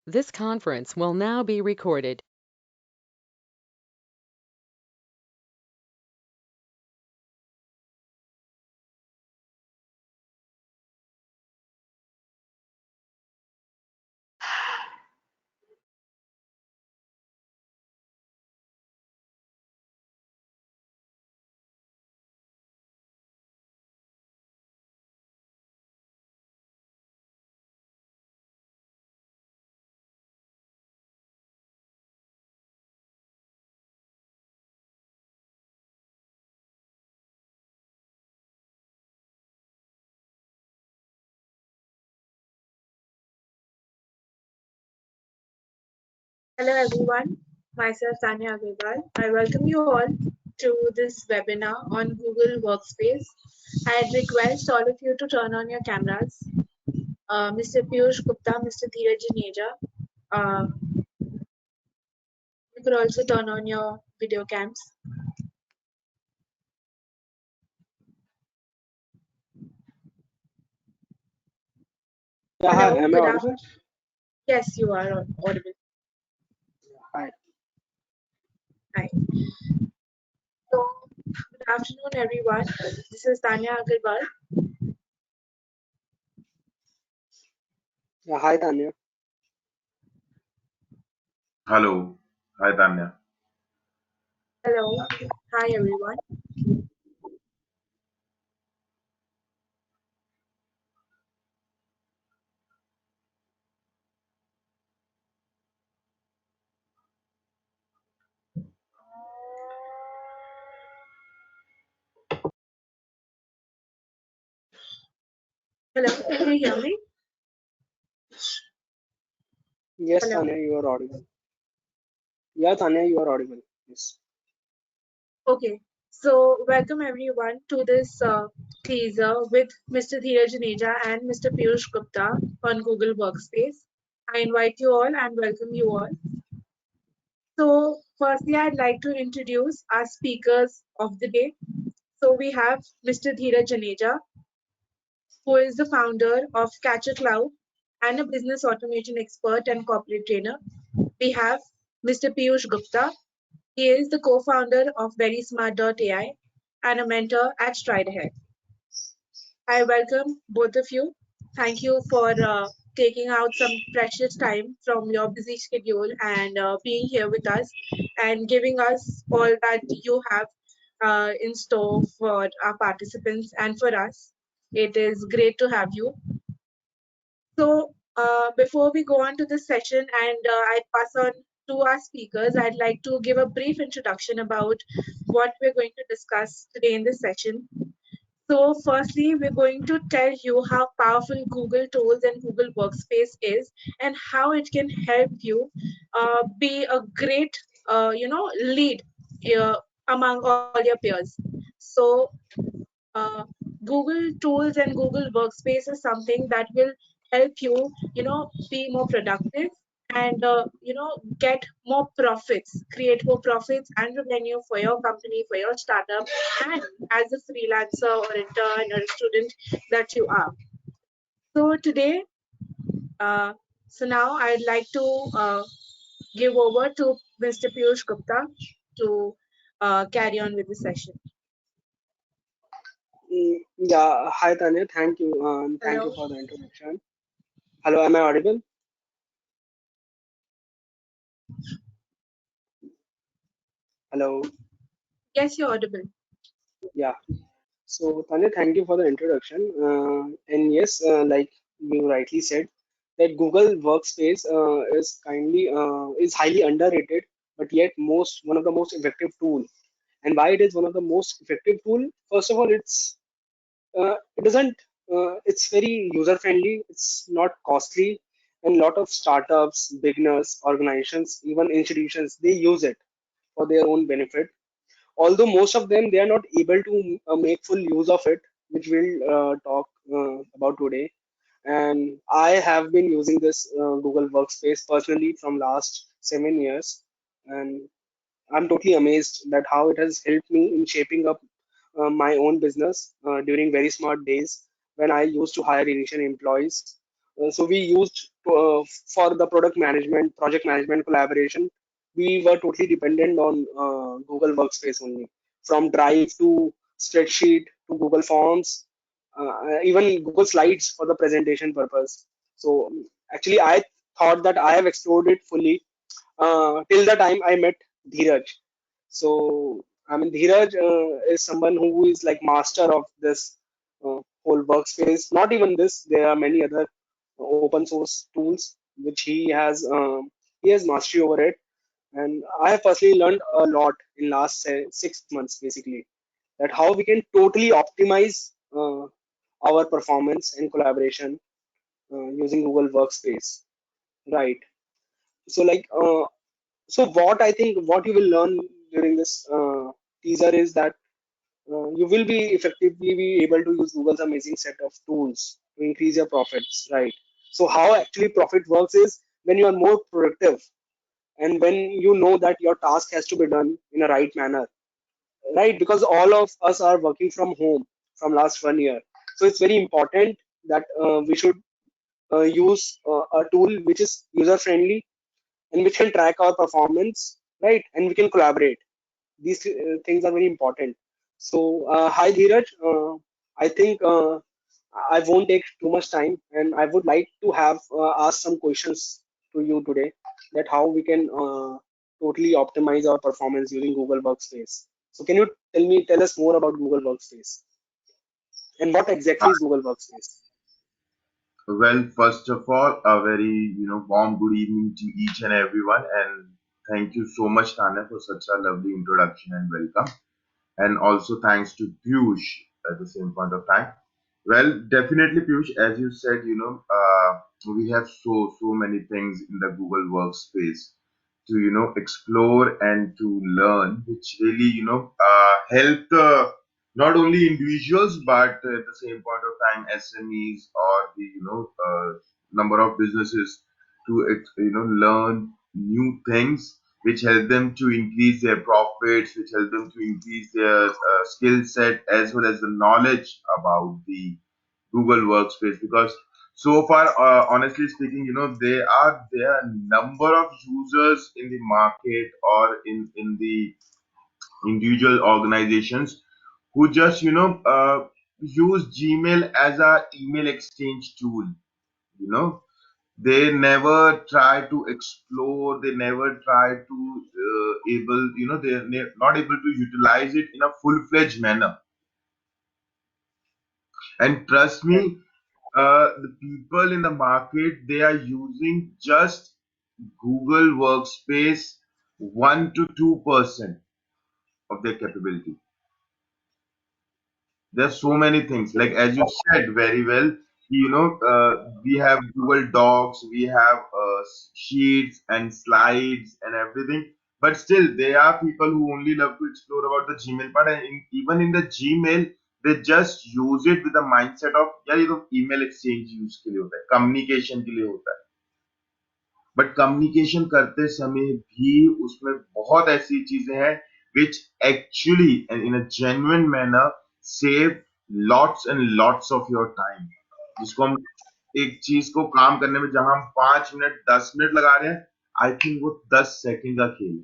This conference will now be recorded. Hello everyone, myself Tanya Agarwal. I welcome you all to this webinar on Google Workspace. I'd request all of you to turn on your cameras. Mr. Piyush Gupta, Mr. Dheeraj Janeja, uh, you could also turn on your video cams. Yeah, hi, Hello, am I good audible? afternoon. Yes, you are audible. Hi. Hi. So, good afternoon everyone. This is Tanya Agarwal. Yeah, hi, Tanya. Hello. Hi, Tanya. Hello. Hi everyone. Hello, can you hear me? Yes, Hello. Tanya, you are audible. Yeah, Tanya, you are audible. Yes. Okay, so welcome everyone to this teaser with Mr. Dheeraj Janeja and Mr. Piyush Gupta on Google Workspace. I invite you all and welcome you all. So firstly, I'd like to introduce our speakers of the day. So we have Mr. Dheeraj Janeja, who is the founder of Catcher Cloud and a business automation expert and corporate trainer. We have Mr. Piyush Gupta. He is the co-founder of VerySmart.ai and a mentor at Stride Ahead. I welcome both of you. Thank you for taking out some precious time from your busy schedule and being here with us and giving us all that you have in store for our participants and for us. It is great to have you. So, before we go on to this session and I pass on to our speakers, I'd like to give a brief introduction about what we're going to discuss today in this session. So, firstly, we're going to tell you how powerful Google Tools and Google Workspace is, and how it can help you be a great, lead uh, among all your peers. So, uh, Google Tools and Google Workspace is something that will help you, be more productive and get more profits, create more profits and revenue for your company, for your startup, and as a freelancer or intern or a student that you are. So today, uh, so now I'd like to give over to Mr. Piyush Gupta to carry on with the session. Yeah, hi, Tanya. Thank you. Thank you Hello. for the introduction. Hello, am I audible? Hello. Yes, you're audible. Yeah. So, Tanya, thank you for the introduction. And yes, like you rightly said, that Google Workspace is highly underrated, but yet most one of the most effective tool. And why it is one of the most effective tool? First of all, it doesn't it's very user friendly, it's not costly, and a lot of startups, beginners, organizations, even institutions, they use it for their own benefit, although most of them they are not able to make full use of it, which we'll talk about today. And I have been using this Google Workspace personally from last 7 years, and I'm totally amazed that how it has helped me in shaping up my own business during very smart days when I used to hire initial employees. So we used for the product management, project management, collaboration. We were totally dependent on Google Workspace only, from Drive to spreadsheet to Google Forms, even Google Slides for the presentation purpose. So actually, I thought that I have explored it fully till the time I met Dheeraj. So I mean, Dheeraj is someone who is like master of this whole workspace. Not even this, there are many other open source tools which he has mastery over it. And I have personally learned a lot in last 6 months basically, that how we can totally optimize our performance and collaboration using Google Workspace. Right. So so what I think what you will learn during this teaser is that you will be effectively be able to use Google's amazing set of tools to increase your profits, right? So how actually profit works is when you are more productive and when you know that your task has to be done in a right manner, right? Because all of us are working from home from last 1 year, so it's very important that we should use a tool which is user friendly and which can track our performance, right? And we can collaborate. These things are very important. So, hi Dheeraj. I think I won't take too much time, and I would like to have ask some questions to you today. That how we can totally optimize our performance using Google Workspace. So, can you tell us more about Google Workspace and what exactly is Google Workspace? Well, first of all, a very warm good evening to each and everyone, and thank you so much, Tanya, for such a lovely introduction and welcome. And also thanks to Piyush at the same point of time. Well, definitely, Piyush, as you said, we have so many things in the Google Workspace to explore and to learn, which really help not only individuals but at the same point of time SMEs or the number of businesses to learn new things which help them to increase their profits, which help them to increase their skill set as well as the knowledge about the Google Workspace. Because so far, honestly speaking, there are a number of users in the market or in the individual organizations who just use Gmail as a email exchange tool. You know, they never try to explore, they never try to they're not able to utilize it in a full-fledged manner. And trust Right. me, the people in the market, they are using just Google Workspace 1 to 2% of their capability. There's so many things, like as you said very well, we have Google Docs, we have sheets and slides and everything, but still there are people who only love to explore about the Gmail part, and even in the Gmail they just use it with the mindset of yeah, email exchange use के लिए होता है, communication के लिए होता है. But communication करते समय भी उसमें बहुत ऐसी चीजें हैं which actually and in a genuine manner save lots and lots of your time, जिसको हम एक चीज को काम करने में जहां हम 5 मिनट 10 मिनट लगा रहे हैं, आई थिंक वो 10 सेकंड का खेल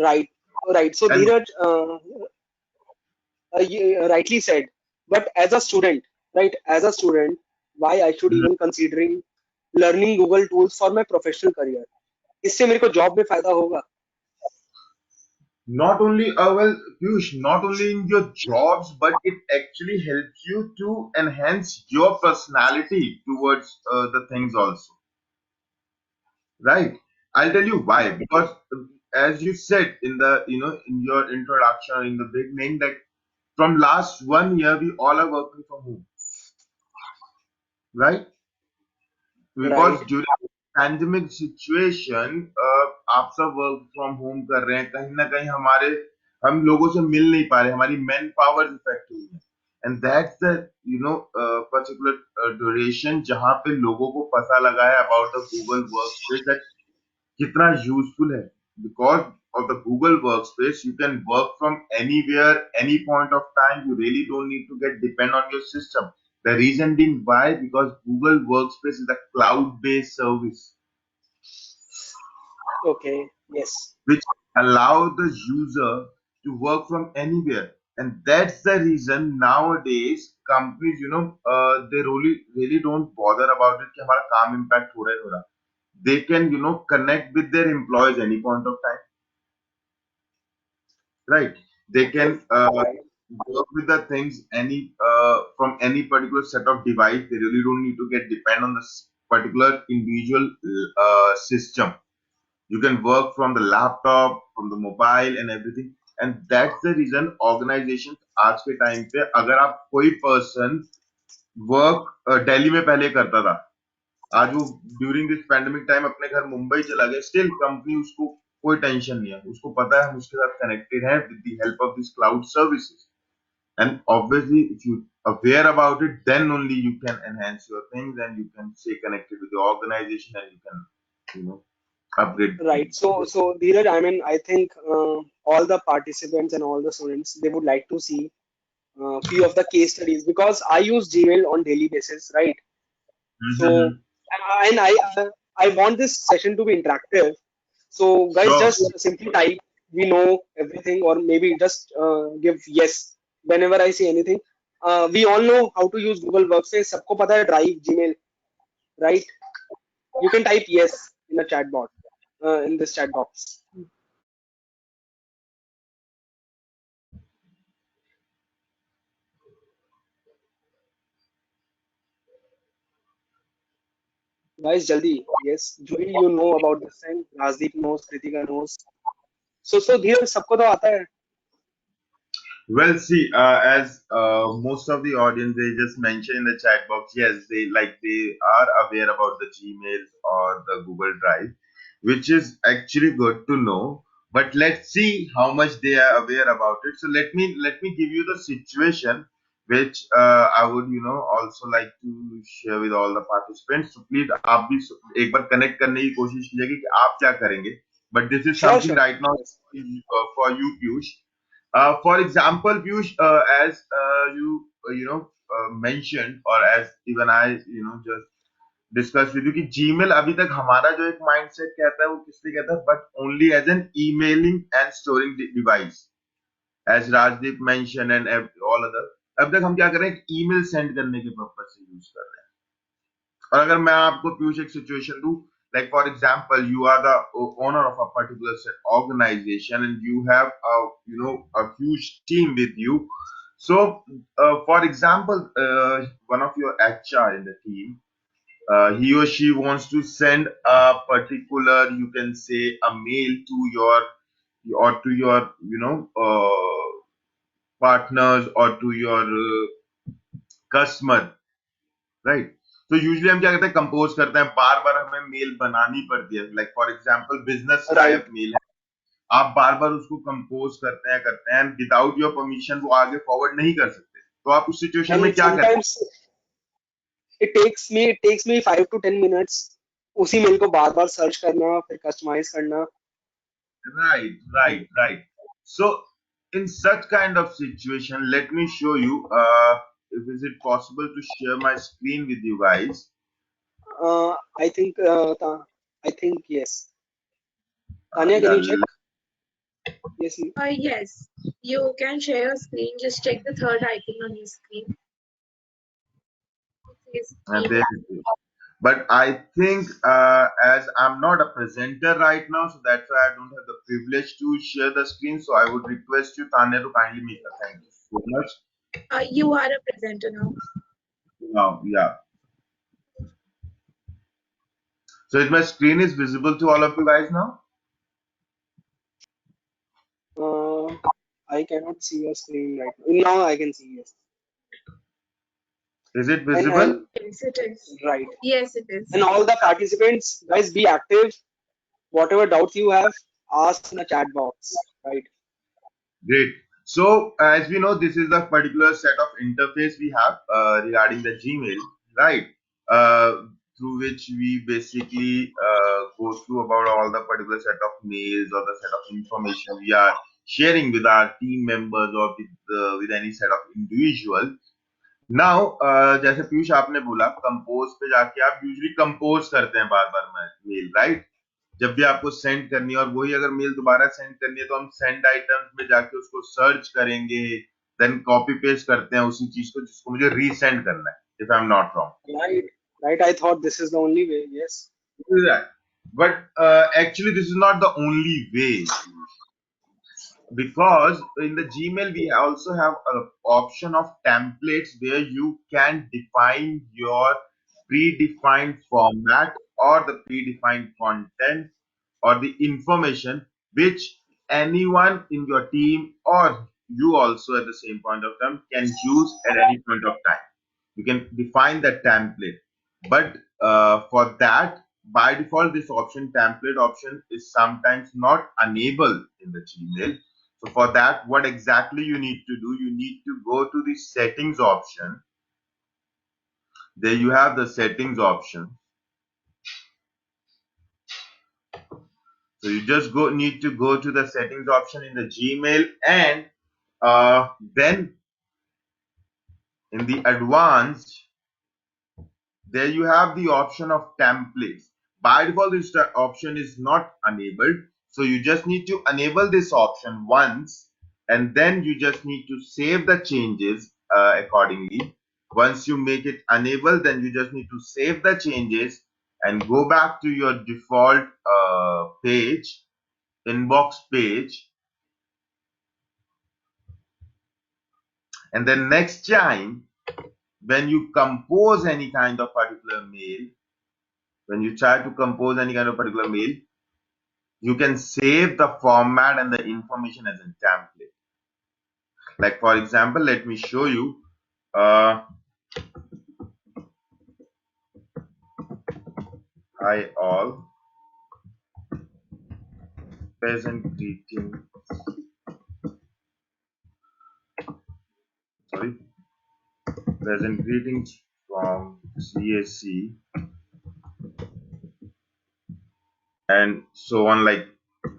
Right. Right. So, है. And Dheeraj, you rightly said. But as a student, right? As a student, why I should even considering learning Google tools for my professional career? इससे मेरे को job में फायदा होगा. not only well, Piyush, not only in your jobs, but it actually helps you to enhance your personality towards the things also. Right. I'll tell you why. Because as you said in the in your introduction in the beginning, that from last 1 year we all are working from home, right? Right. Because during the pandemic situation, आप सब work from home कर रहे हैं, कहीं ना कहीं हम लोगों से मिल नहीं पा रहे, हमारी मैन पावर इफेक्ट हुई है. And that's the particular duration जहां पे लोगों को पता लगा है अबाउट द गूगल वर्क कितना यूजफुल है. Because of the Google Workspace, you can work from anywhere, any point of time. You really don't need to get depend on your system. The reason being why? Because Google Workspace is a cloud-based service Okay. Yes. which allow the user to work from anywhere. And that's the reason nowadays companies, they really don't bother about it कि हमारा काम impact हो रहा है हो रहा. They can, connect with their employees any point of time, right? They Okay. can Right. work with the things from any particular set of device. They really don't need to get depend on this particular individual system. You can work from the laptop, from the mobile and everything. And that's the reason organizations आज के time पे अगर आप कोई person work Delhi में पहले करता था, आज वो ड्यूरिंग दिस पैंडेमिक टाइम अपने घर मुंबई चला गया, स्टिल कंपनी उसको कोई टेंशन नहीं है, उसको पता है हम उसके साथ कनेक्टेड है with the help of this cloud services. And obviously, if you aware about it, then only you can enhance your things and you can stay connected with the organization and you can, upgrade Right. things. So Dheeraj, I mean, I think all the participants and all the students, they would like to see few of the case studies because I use Gmail on daily basis, right? So, Mm-hmm. and I want this session to be interactive. So, guys, Sure. just simply type we know everything, or maybe just give yes whenever I say anything. We all know how to use Google Workspace. सबको पता है Drive, Gmail, right? You can type yes in the chat box, in this chat box. Guys, jaldi. Yes, Julie, you know about this thing. Rajdeep knows, Kritika knows. So धीरज सबको तो आता है. Well, see, as most of the audience they just mentioned in the chat box, yes, they are aware about the Gmails or the Google Drive, which is actually good to know. But let's see how much they are aware about it. So let me give you the situation which I would also like to share with all the participants. So please आप भी एक बार connect करने की कोशिश कीजिएगा कि आप क्या करेंगे. But this is Sure, something sure. right now Yes. for you, Piyush. For example, Piyush, as you mentioned, or as even I just discussed with you कि Gmail अभी तक हमारा जो एक mindset कहता है वो किस लिए कहता है, but only as an emailing and storing device, as Rajdeep mentioned and all other. अब तक हम क्या कर रहे हैं, ईमेल सेंड करने के पर्पज से यूज कर रहे हैं. और अगर मैं आपको पीयूष एक सिचुएशन दूं, like for example, you are the owner of a particular organization and you have a huge team with you. So for example, one of your HR in the team, he or she wants to send a particular, you can say, a mail to your partners or to your customer, right. तो usually हम क्या करते हैं, compose करते हैं, बार बार हमें mail बनानी पड़ती है. Like for example business Right. Type mail है, आप बार बार उसको कंपोज करते हैं विदाउट योर परमिशन वो आगे फॉरवर्ड नहीं कर सकते. तो आप उस सिचुएशन में And क्या करें. sometimes it takes me 5 to 10 minutes उसी मेल को बार बार सर्च करना फिर कस्टमाइज करना. Right. So in such kind of situation, let me show you, if is it possible to share my screen with you guys. I think yes. Tanya, can Yeah, you check? Yes. Yes, you can share your screen. Just check the third icon on your screen. It says there email. it is. But I think as I'm not a presenter right now, so that's why I don't have the privilege to share the screen. So I would request you, Tanya, to kindly make a thank you so much. You are a presenter now. Now, yeah. So if my screen is visible to all of you guys now? I cannot see your screen right now. Now I can see, yes. Is it And visible? Yes, it is. right. Yes, it is. And all the participants, guys, be active. Whatever doubts you have, ask in the chat box. Right. Great. So as we know, this is the particular set of interface we have regarding the Gmail, right? Through which we basically go through about all the particular set of mails or the set of information we are sharing with our team members or with any set of individual. Now जैसे पीयूष आपने बोला compose पे जाके आप usually compose करते हैं बार बार mail, right? जब भी आपको सेंड करनी है और वही अगर मेल दोबारा सेंड करनी है तो हम सेंड आइटम्स में जाके उसको सर्च करेंगे, देन कॉपी पेस्ट करते हैं उसी चीज को जिसको मुझे रीसेंड करना है, if I am not wrong. Right, right. I thought this is the only way. Yes. Right. But actually, this is not the only way, because in the Gmail we also have an option of templates where you can define your predefined format or the predefined content or the information which anyone in your team or you also at the same point of time can use at any point of time. You can define the template, but for that, by default this option, template option, is sometimes not enabled in the Gmail. So for that, what exactly you need to do, you need to go to the settings option. There you have the settings option. So you just need to go to the settings option in the Gmail, and then in the advanced, there you have the option of templates. By default, this option is not enabled. So you just need to enable this option once, and then you just need to save the changes accordingly. Once you make it enabled, then you just need to save the changes and go back to your default page, inbox page. And then next time, when you compose any kind of particular mail, when you try to compose any kind of particular mail, you can save the format and the information as a template. Like for example, let me show you. Hi all, present greeting. Sorry, present greetings from CAC, and so on. Like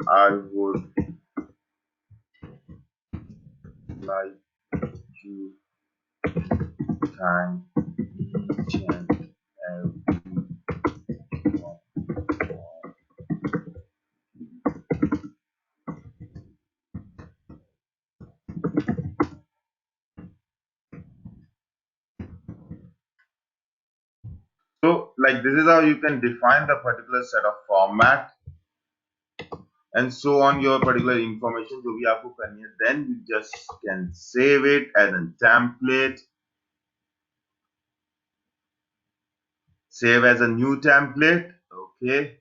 I would like to thank each and everyone. So like this is how you can define the particular set of format and so on your particular information जो भी आपको करनी है, then you just can save it as a template, save as a new template. Okay,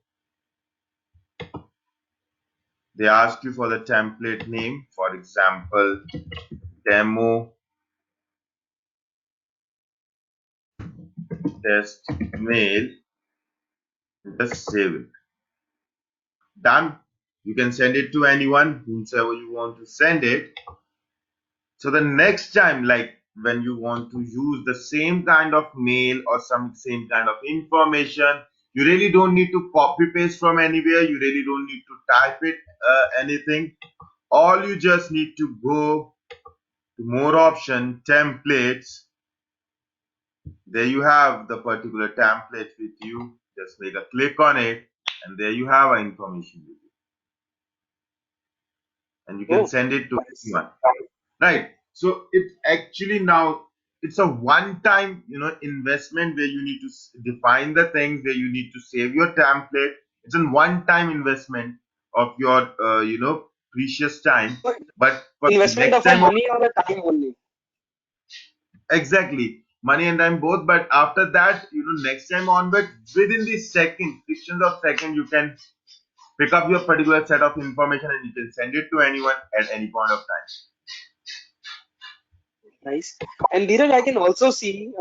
they ask you for the template name, for example demo test mail, just save it. Done. You can send it to anyone, whomsoever you want to send it. So the next time, like when you want to use the same kind of mail or some same kind of information, you really don't need to copy paste from anywhere. You really don't need to type it anything. All you just need to go to more option, templates. There you have the particular template with you. Just make a click on it, and there you have our information with you. And you can Oh, send it to nice. anyone. Right. So it's actually now it's a one-time, investment where you need to define the things, where you need to save your template. It's a one-time investment of your, precious time. So But for the investment next of a time, money or a time only. exactly, money and time both. But after that, next time onward, within the second, frictions of second, you can pick up your particular set of information and you can send it to anyone at any point of time. Nice. And Dheeraj, I can also see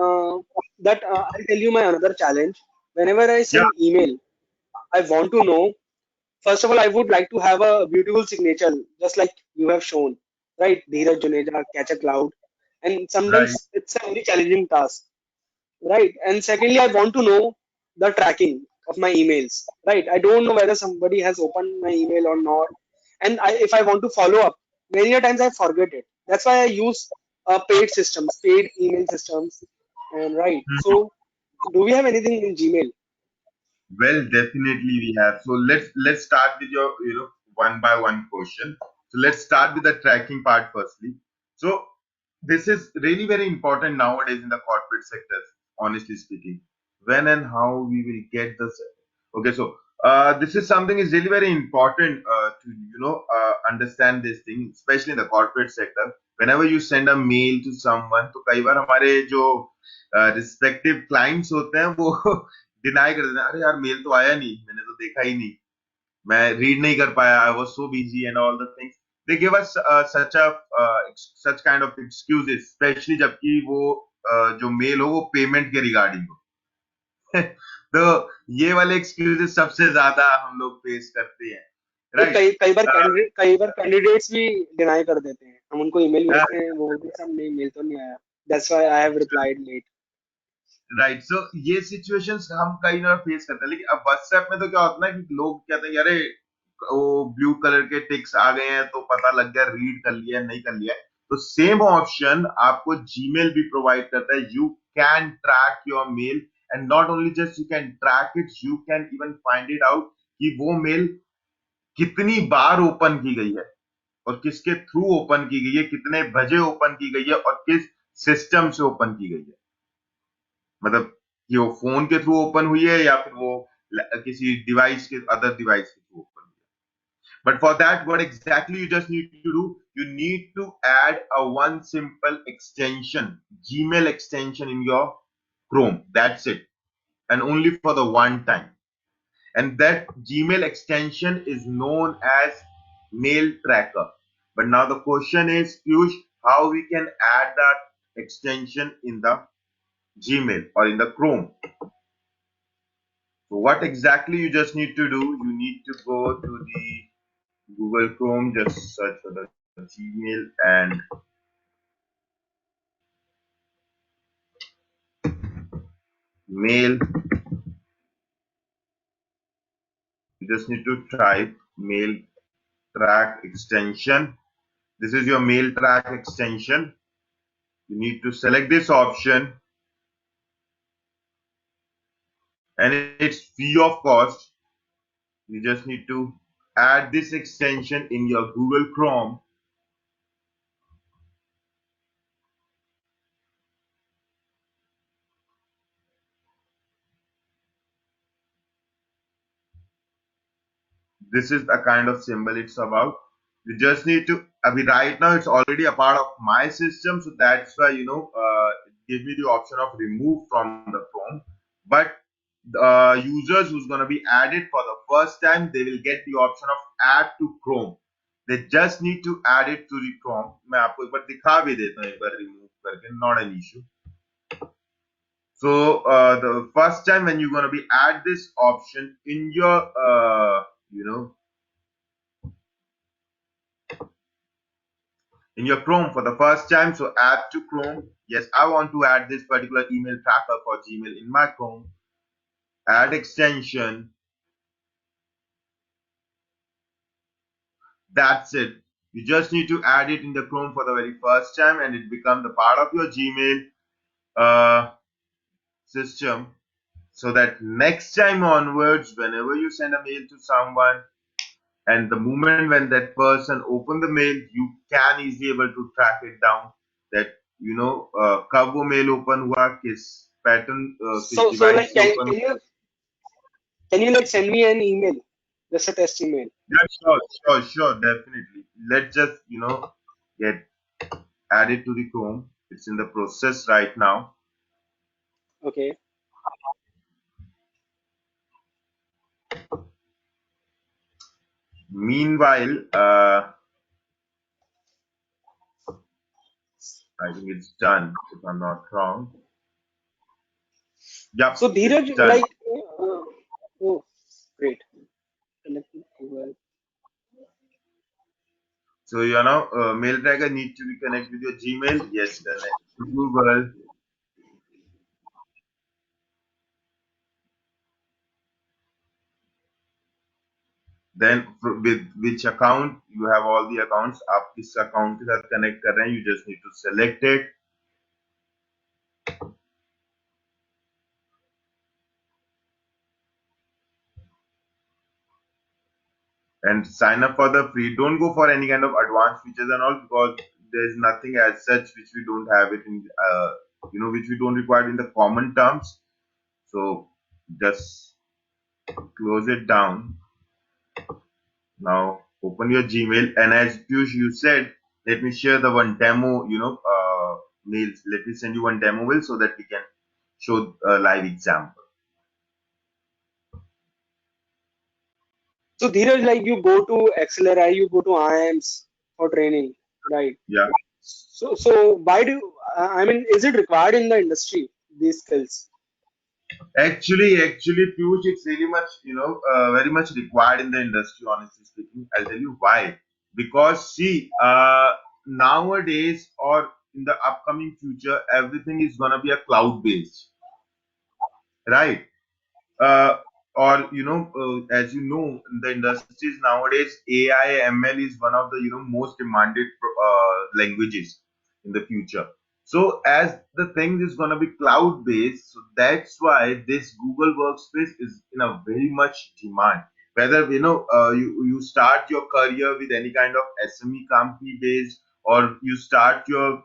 that I'll tell you my another challenge. Whenever I Yeah. send email, I want to know. First of all, I would like to have a beautiful signature, just like you have shown, right? Dheeraj Juneja, Catch a Cloud. And Right. sometimes it's a very challenging task, right? And secondly, I want to know the tracking of my emails, right? I don't know whether somebody has opened my email or not. And if I want to follow up, many a times I forget it. That's why I use paid systems, paid email systems, and right. So, do we have anything in Gmail? Well, definitely we have. So let's start with your one by one question. So let's start with the tracking part firstly. So this is really very important nowadays in the corporate sector, honestly speaking. When and how we will get this. Okay, so this is something is really very important to understand this thing, especially in the corporate sector. Whenever you send a mail to someone, तो कई बार हमारे जो respective clients होते हैं वो deny कर देते हैं, अरे यार मेल तो आया नहीं, मैंने तो देखा ही नहीं, मैं रीड नहीं कर पाया, I was so busy and all the things. They give us such kind of excuses, specially जबकि वो जो मेल हो वो पेमेंट के रिगार्डिंग हो। तो ये वाले एक्सक्यूजेस सबसे ज्यादा हम लोग फेस करते हैं, तो राइट? कई बार कैंडिडेट्स भी डिनाई कर देते हैं, हम उनको ईमेल भेजते हैं, वो बोलते हैं सर नहीं, मेल तो नहीं आया, that's why I have replied late. Right, so ये सिचुएशंस हम कई बार फेस करते हैं, लेकिन अब व्हाट्सएप में तो क्या होता है ना कि लोग कहते हैं कि अरे वो ब्लू कलर के टिक्स आ गए हैं तो पता लग गया, रीड कर लिया नहीं कर लिया है। तो सेम ऑप्शन आपको जीमेल भी प्रोवाइड करता है। You can track your mail, and not only just you can track it, you can even find it out कि वो मेल कितनी बार ओपन की गई है और किसके थ्रू ओपन की गई है, कितने बजे ओपन की गई है और किस सिस्टम से ओपन की गई है। मतलब कि वो फोन के थ्रू ओपन हुई है या फिर वो किसी डिवाइस के अदर डिवाइस के थ्रू ओपन हुई है। But for that what exactly you just need to do, you need to add a one simple extension, Gmail extension in your Chrome. That's it, and only for the one time. And that Gmail extension is known as Mail Tracker. But now the question is, Piyush, how we can add that extension in the Gmail or in the Chrome? So what exactly you just need to do, you need to go to the Google Chrome, just search for the Gmail and mail. You just need to type mail track extension. This is your mail track extension. You need to select this option, and it's free of cost. You just need to add this extension in your Google Chrome. This is the kind of symbol it's about. You just need to, right now it's already a part of my system, so that's why it gives me the option of remove from the Chrome. But users who's going to be added for the first time, they will get the option of add to Chrome. They just need to add it to the Chrome. मैं आपको एक बार दिखा भी देता हूँ, एक बार remove करके, not an issue. So the first time when you're going to be add this option in your in your Chrome for the first time, so add to Chrome. Yes, I want to add this particular email tracker for Gmail in my Chrome. Add extension. That's it. You just need to add it in the Chrome for the very first time, and it becomes the part of your Gmail system. So that next time onwards, whenever you send a mail to someone, and the moment when that person open the mail, you can easily able to track it down, that कब वो mail open हुआ, किस pattern किस So device like, से open हुआ। can you like send me an email, just a test email? Yeah, sure, definitely. Let's just get added to the Chrome. It's in the process right now. Okay. Meanwhile, I think it's done, if I'm not wrong. Yeah, So Dheeraj, it's done. like, oh, great. Connect with Google. So mail tracker needs to be connected with your Gmail. Yes, connect to Google. then with which account you have all the accounts, आप किस account के साथ connect कर रहे हैं, you just need to select it. And sign up for the free. Don't go for any kind of advanced features and all, because there's nothing as such which we don't have it in, which we don't require in the common terms. So just close it down. Now open your Gmail, and as Piyush you said, let me share the one demo, mails. Let me send you one demo mail so that we can show a live example. So Dheeraj, like you go to Accelerate, you go to IIMs for training, right? Yeah. So why do I mean, is it required in the industry, these skills? Actually, Piyush, it's really much, very much required in the industry, honestly speaking. I'll tell you why. Because, see, nowadays or in the upcoming future, everything is going to be a cloud based, right? uh, or as you know, in the industries nowadays, AI ML is one of the most demanded languages in the future. So as the thing is going to be cloud based, so that's why this Google Workspace is in a very much demand. Whether you start your career with any kind of SME company based, or you start your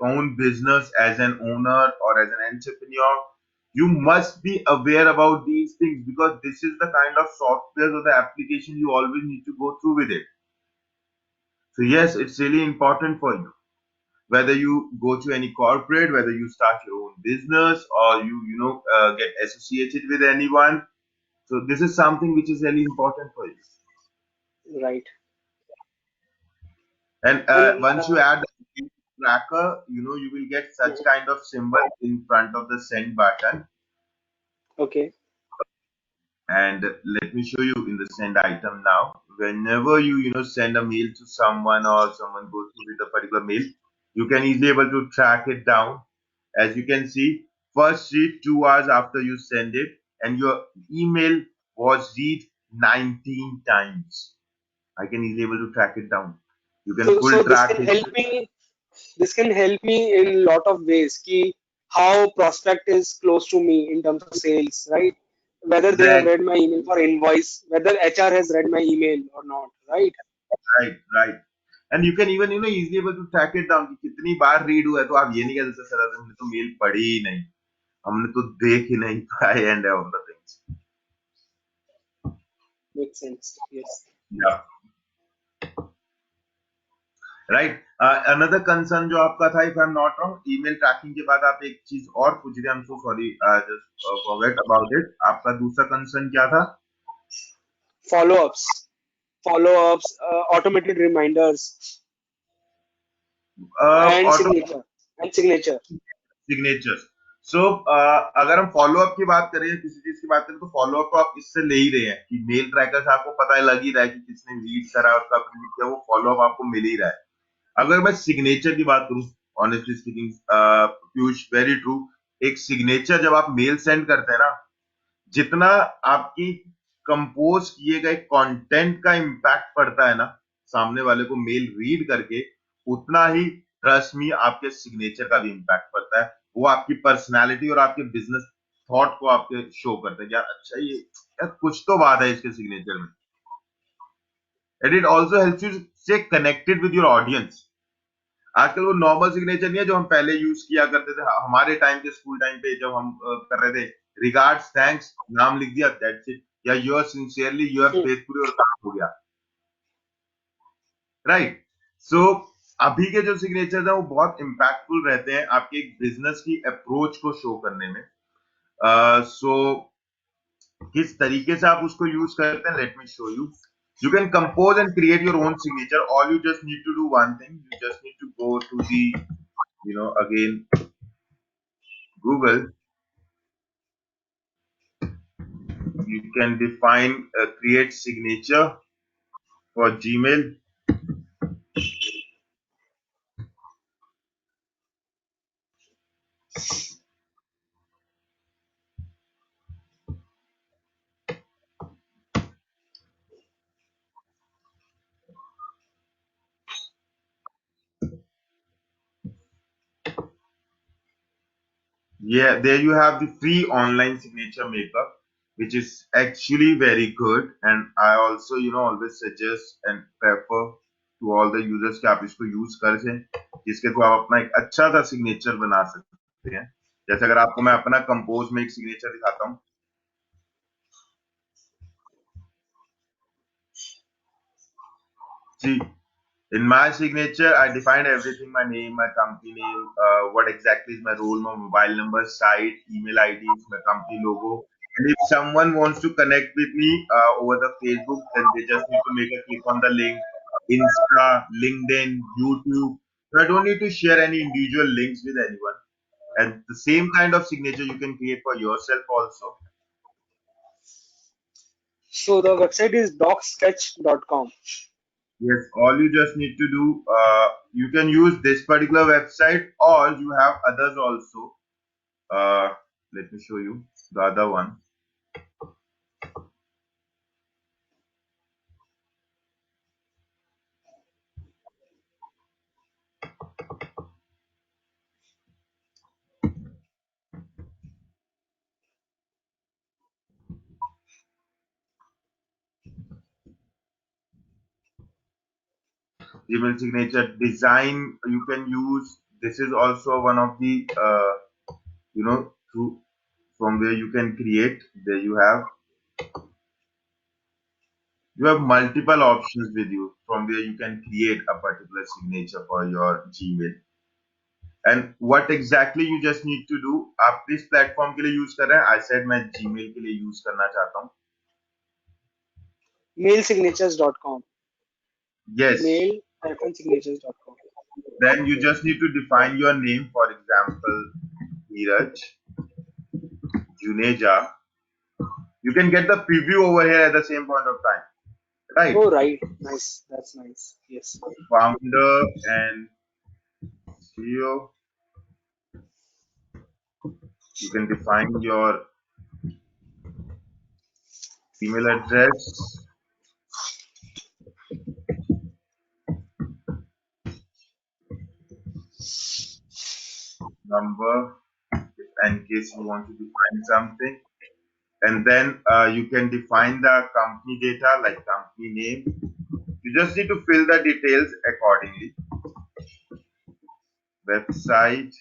own business as an owner or as an entrepreneur, you must be aware about these things, because this is the kind of software or the application you always need to go through with it. So yes, it's really important for you, whether you go to any corporate, whether you start your own business, or get associated with anyone. So this is something which is really important for you. Right. And And once you add the tracker, you will get such kind of symbol in front of the send button. okay. And let me show you in the send item now. Whenever you send a mail to someone, or someone goes through with a particular mail, you can easily able to track it down. As you can see, first read 2 hours after you send it, and your email was read 19 times. I can easily able to track it down. You can So full this track can it. help me. This can help me in lot of ways. Ki how prospect is close to me in terms of sales, right? Whether they have Exactly. read my email for invoice, whether HR has read my email or not, right? Right, right. And you can even easily able to track it down कि कितनी बार read हुआ है, तो आप ये नहीं कह सकते सर हमने तो मेल पढ़ी ही नहीं, हमने तो देख ही नहीं पाए, and all the things. Makes sense. Yes. Yeah. Right. Another concern जो आपका था, if I am not wrong, email tracking के बाद आप एक चीज और पूछ रहे, I am so sorry, just forget about it. आपका दूसरा कंसर्न क्या था? Follow-ups, follow-ups, automated reminders, and auto signature, and signature. Signatures. So अगर हम फॉलो अप की बात करें या किसी चीज की बात करें, तो फॉलो अप तो आप इससे ले ही रहे हैं कि मेल ट्रैकर से आपको पता लग ही रहा है कि किसने रीड करा और कब रीड किया, वो फॉलो अप आपको मिल ही रहा है. अगर मैं सिग्नेचर की बात करूं, honestly speaking, Piyush, very true. एक सिग्नेचर जब आप मेल सेंड करते हैं ना, जितना आपकी कंपोज किए गए कंटेंट का इम्पैक्ट पड़ता है ना सामने वाले को मेल रीड करके, उतना ही ट्रस्ट मी आपके सिग्नेचर का भी इम्पैक्ट पड़ता है. वो आपकी पर्सनालिटी और आपके बिजनेस थॉट को आपके शो करते हैं कि यार अच्छा, ये यार कुछ तो बात है इसके सिग्नेचर में. And it also helps you stay connected with your audience. आजकल वो नॉर्मल सिग्नेचर नहीं है जो हम पहले यूज किया करते थे हमारे टाइम के स्कूल टाइम पे, जब हम कर रहे थे रिगार्ड्स, थैंक्स, नाम लिख दिया, दैट्स इट, या your sincerely, your Hmm. Faithfully, और काम हो गया. राइट. सो अभी के जो सिग्नेचर हैं वो बहुत इम्पैक्टफुल रहते हैं आपके बिजनेस की अप्रोच को शो करने में. सो किस तरीके से आप उसको यूज करते हैं, let me show you. You can compose and create your own signature. All you just need to do one thing. You just need to go to the, again, Google. You can define a create signature for Gmail. Yeah, there you have the free online signature maker, which is actually very good. And I also, always suggest and prefer to all the users कि आप इसको use करें, जिसके through आप अपना एक अच्छा सा सिग्नेचर बना सकते हैं। जैसे अगर आपको मैं अपना कंपोज में एक सिग्नेचर दिखाता हूँ। See, in my signature, I defined everything: my name, my company name, what exactly is my role, my mobile number, site, email IDs, my company logo. And if someone wants to connect with me over the Facebook, then they just need to make a click on the link: Insta, LinkedIn, YouTube. So I don't need to share any individual links with anyone. And the same kind of signature you can create for yourself also. So the website is docsketch.com. Yes, all you just need to do, you can use this particular website, or you have others also. Uh, Let me show you the other one. Email signature design you can use. This is also one of the through from where you can create. There you have multiple options with you from where you can create a particular signature for your Gmail. And what exactly you just need to do, आप किस platform के लिए use कर रहे हैं? I said मैं Gmail के लिए यूज करना चाहता हूँ. Mailsignatures.com. Yes. Mail-signatures.com. Then you just need to define your name. For example, Neeraj Juneja. You can get the preview over here at the same point of time, right? Oh, right. Nice. That's nice. Yes. Founder and CEO. You can define your email address, number, in case you want to define something. And then you can define the company data, like company name. You just need to fill the details accordingly. Website,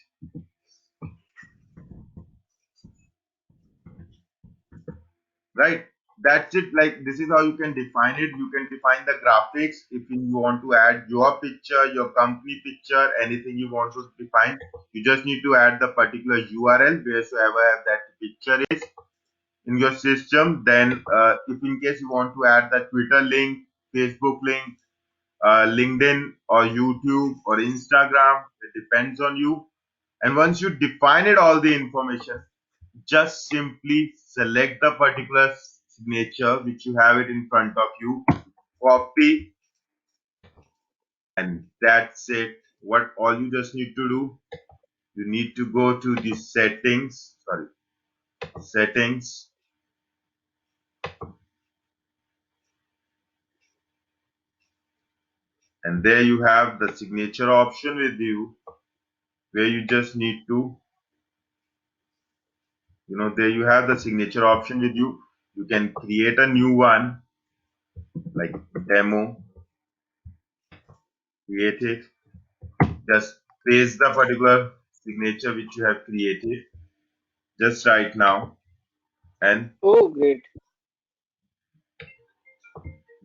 right? That's it. Like, this is how you can define it. You can define the graphics if you want to add your picture, your company picture, anything you want to define. You just need to add the particular URL wheresoever that picture is in your system. Then if in case you want to add the Twitter link, Facebook link, LinkedIn or YouTube or Instagram, it depends on you. And once you define it, all the information, just simply select the particular signature which you have it in front of you, copy, and that's it. What all you just need to do, you need to go to the settings, and there you have the signature option with you, where you just need to, there you have the signature option with you. You can create a new one, like demo, create it, just paste the particular signature which you have created just right now, and Oh, great.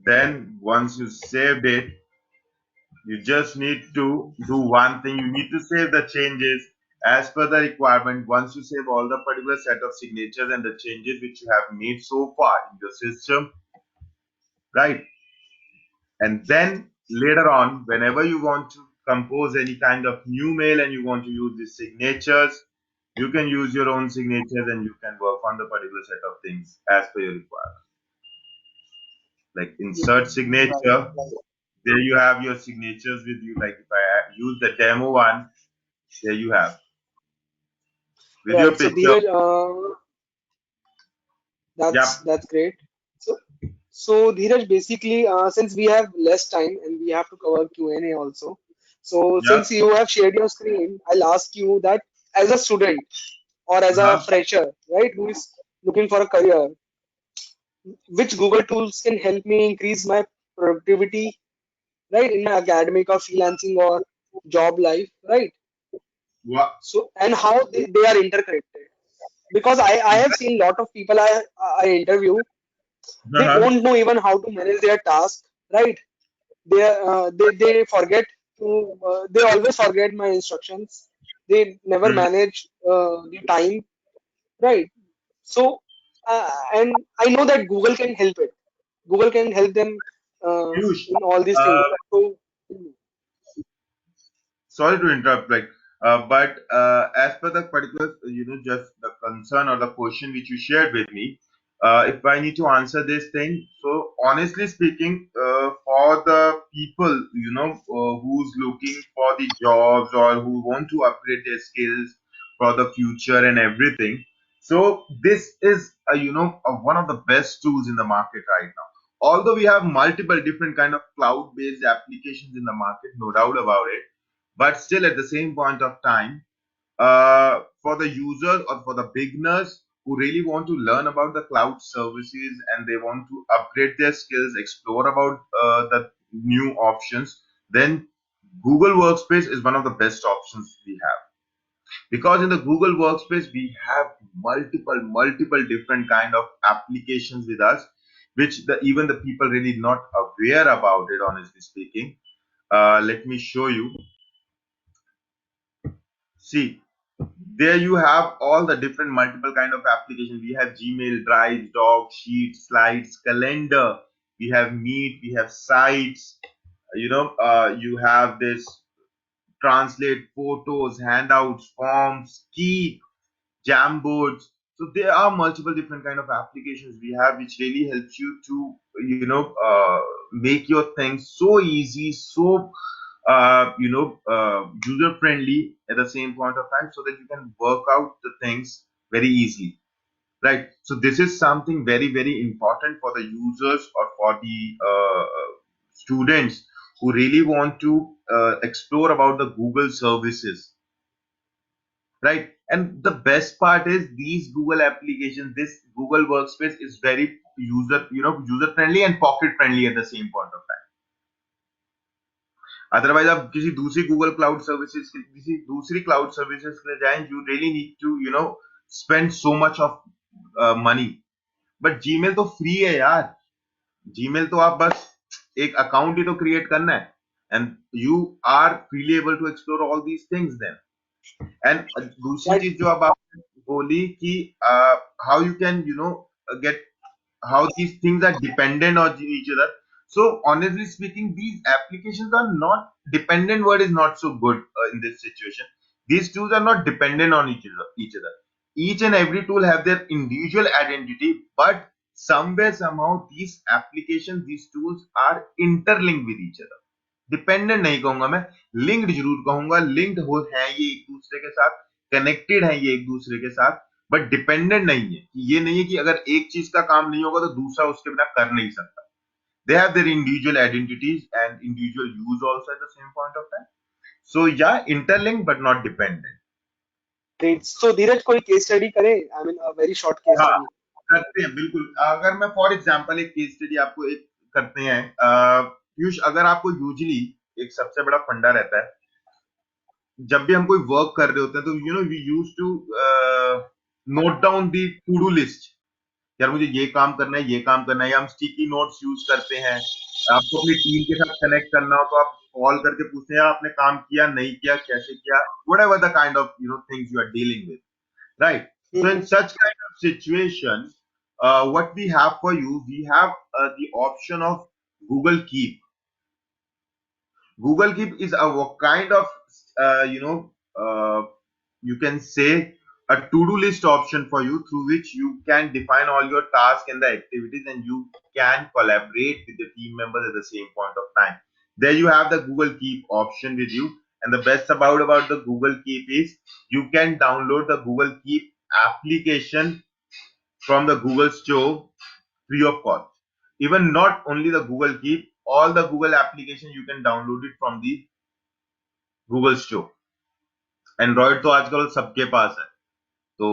then once you saved it, you just need to do one thing. You need to save the changes as per the requirement. Once you save all the particular set of signatures and the changes which you have made so far in the system, right? And then later on, whenever you want to compose any kind of new mail and you want to use the signatures, you can use your own signatures and you can work on the particular set of things as per your requirement. Like insert signature, there you have your signatures with you. Like if I use the demo one, there you have with your Right. So picture. Dheeraj, Yep. that's great. So Dheeraj, basically, since we have less time and we have to cover Q&A also, so Yep. since you have shared your screen, I'll ask you that as a student or as a Uh-huh. fresher, right, who is looking for a career, which Google tools can help me increase my productivity, right, in my academic or freelancing or job life, right? Wha- So, and how they are interconnected. Because I have seen lot of people I interview, they Uh-huh. don't know even how to manage their task, right? They forget to they always forget my instructions. They never Mhm. manage the time, right? So, and I know that Google can help it. Google can help them Piyush, in all these things. uh, So, sorry to interrupt, but as per the particular, just the concern or the question which you shared with me, if I need to answer this thing, so honestly speaking, for the people, who's looking for the jobs or who want to upgrade their skills for the future and everything, so this is, one of the best tools in the market right now. Although we have multiple different kind of cloud-based applications in the market, no doubt about it, but still at the same point of time, for the users or for the beginners who really want to learn about the cloud services and they want to upgrade their skills, explore about the new options, then Google Workspace is one of the best options we have. Because in the Google Workspace we have multiple different kind of applications with us, which even the people really not aware about it, honestly speaking. Let me show you. See, there you have all the different multiple kind of applications. We have Gmail, Drive, Doc, Sheets, Slides, Calendar. We have Meet. We have Sites. You have this translate photos, handouts, forms, Keep, Jamboards. So there are multiple different kind of applications we have, which really helps you to make your things so easy, so user friendly at the same point of time, so that you can work out the things very easily, right? So this is something very important for the users or for the students who really want to explore about the Google services, right? And the best part is these Google applications, this Google Workspace is very user friendly and pocket friendly at the same point of time. Otherwise आप किसी दूसरी Google cloud services किसी दूसरी cloud services के लिए जाएं, you really need to spend so much of money. But Gmail तो free है यार. जीमेल तो आप बस एक अकाउंट ही तो क्रिएट करना है and you are freely able to explore all these things then. And दूसरी that चीज जो अब आप बोली कि how you can get how these things are dependent on each other. So honestly speaking, these applications are not dependent. Word is not so good in this situation. These tools are not dependent on each other. Each and every tool have their individual identity, but somewhere somehow these applications, these tools are interlinked with each other. Dependent नहीं कहूंगा मैं, linked जरूर कहूंगा. Linked हो है ये एक दूसरे के साथ, कनेक्टेड है ये एक दूसरे के साथ, बट डिपेंडेंट नहीं है. ये नहीं है कि अगर एक चीज का काम नहीं होगा तो दूसरा उसके बिना कर नहीं सकता. They have their individual identities and individual use also at the same point of time. So yeah, interlinked but not dependent. great. So धीरज कोई केस स्टडी करे, I mean a very short case हाँ, study. करते हैं बिल्कुल. अगर मैं for example एक case study आपको एक करते हैं, पीयूष, अगर आपको यूजुअली एक सबसे बड़ा फंडा रहता है जब भी हम कोई वर्क कर रहे होते हैं, तो we use to note down the to do list. यार मुझे ये काम करना है, ये काम करना है, या हम स्टिकी नोट्स यूज करते हैं. आपको अपनी टीम के साथ कनेक्ट करना हो तो आप कॉल करके पूछते हैं यार आपने काम किया, नहीं किया, कैसे किया, whatever the kind of things you are dealing with, right? So in such kind of situation, what we have for you, we have the option of Google Keep. Google Keep is a kind of, you can say, a to-do list option for you, through which you can define all your tasks and the activities, and you can collaborate with the team members at the same point of time. There you have the Google Keep option with you. And the best about the Google Keep is you can download the Google Keep application from the Google Store free of cost. Even not only the Google Keep, all the Google application you can download it from the Google Store. Android तो आजकल सबके पास है, So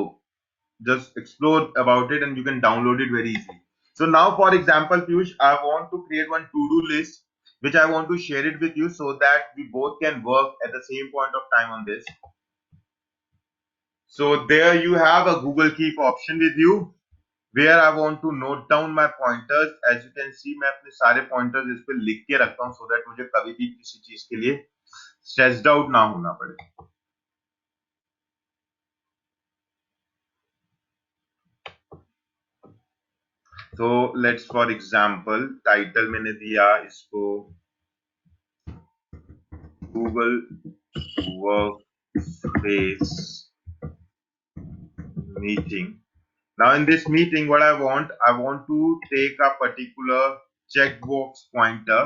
just explore about it and you can download it very easily. So now, for example, Piyush, I want to create one to-do list which I want to share it with you so that we both can work at the same point of time on this. So there you have a Google Keep option with you where I want to note down my pointers. As you can see, मैं अपने सारे pointers इस पे लिख के रखता हूँ so that मुझे कभी भी किसी चीज के लिए stressed out ना होना पड़े. So let's, for example, title मैंने दिया इसको Google Workspace meeting. Now in this meeting, what I want to take a particular checkbox pointer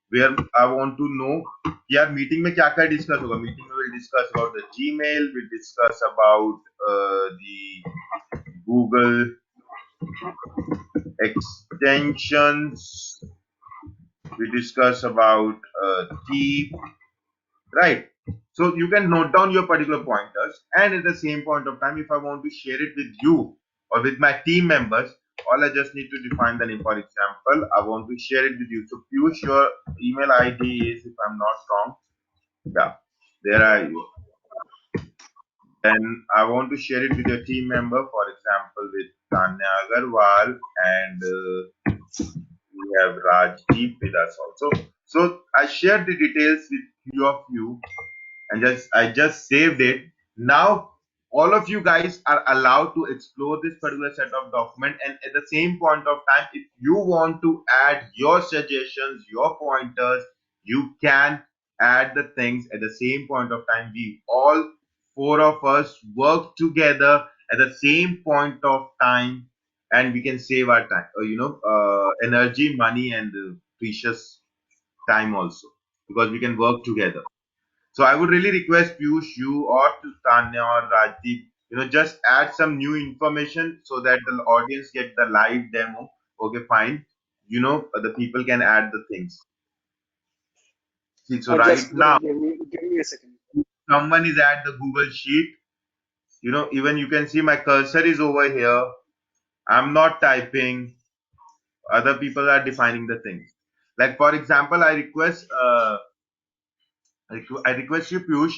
where I want to know कि यार मीटिंग में क्या क्या डिस्कस होगा. मीटिंग में we'll discuss about the Gmail, we'll discuss about the Google extensions, we discuss about Keep, right? So you can note down your particular pointers, and at the same point of time, if I want to share it with you or with my team members, all I just need to define the name. For example, I want to share it with you. So Piyush, your email ID is, if I'm not wrong, yeah, there are you. Then I want to share it with your team member, for example, with Tanya Agarwal, and we have Rajdeep with us also. So I shared the details with few of you, and I just saved it. Now all of you guys are allowed to explore this particular set of document, and at the same point of time, if you want to add your suggestions, your pointers, you can add the things at the same point of time. We all four of us work together at the same point of time, and we can save our time, energy, money, and precious time also, because we can work together. So I would really request Piyush, you or to Tanya or Rajdeep, just add some new information so that the audience get the live demo. Okay, fine. The people can add the things. See, so right Just now, give me a second. someone is at the Google Sheet. Even you can see my cursor is over here. I'm not typing. Other people are defining the things. Like for example, I request you, Piyush,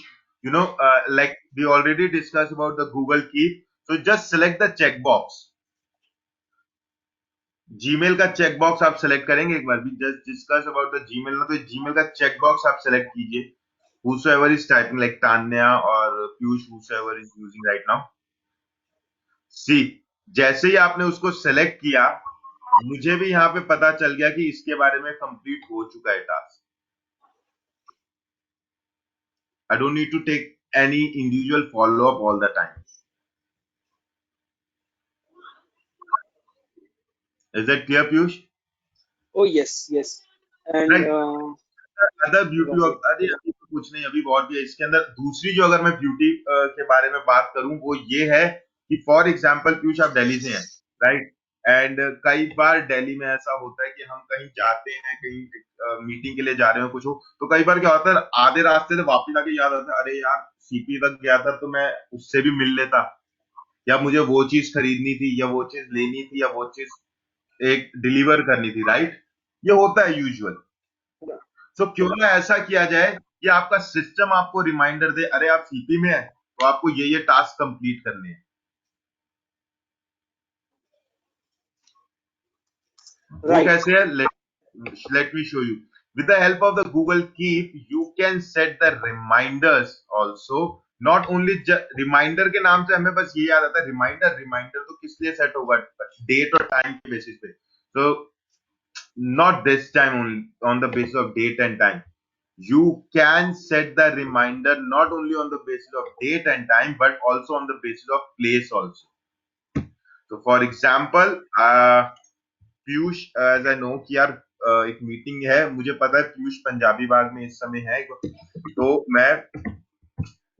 like we already discussed about the Google Keep. So just select the checkbox. Gmail का checkbox आप select करेंगे एक बार. We just discuss about the Gmail ना, तो Gmail का checkbox आप select कीजिए. Whosoever is typing, like Tanya or Piyush, whosoever is using right now. See, जैसे ही आपने उसको select किया, मुझे भी यहाँ पे पता चल गया कि इसके बारे में complete हो चुका है task. I don't need to take any individual follow-up all the time. Is that clear, Piyush? Oh yes, yes. And Right. Other beauty of, अरे अभी तो कुछ नहीं, अभी बहुत भी है इसके अंदर. दूसरी जो अगर मैं ब्यूटी के बारे में बात करूं वो ये है कि फॉर एग्जांपल पीयूष आप दिल्ली से हैं, राइट? एंड कई बार दिल्ली में ऐसा होता है कि हम कहीं जाते हैं, कहीं मीटिंग के लिए जा रहे हो, कुछ हो, तो कई बार क्या होता है, आधे रास्ते से वापस आके याद आता है, अरे यार सीपी तक गया था तो मैं उससे भी मिल लेता, या मुझे वो चीज खरीदनी थी, या वो चीज लेनी थी, या वो चीज एक डिलीवर करनी थी, राइट? ये होता है यूजुअल. तो क्यों ना ऐसा किया जाए कि आपका सिस्टम आपको रिमाइंडर दे, अरे आप सीपी में है तो आपको ये टास्क कंप्लीट करने हैं. वो कैसे है? Let me show you. With the help of the Google Keep, you can set the reminders also. Not only reminder के नाम से हमें बस ये याद आता है, रिमाइंडर तो किस लिए सेट होगा? डेट और टाइम के बेसिस पे. So not this time only on the basis of date and time. You can set the reminder not only on the basis of date and time, but also on the basis of place also. So for example, Piyush, as I know कि यार एक meeting है, मुझे पता है पीयूष पंजाबी बाग में इस समय है, तो मैं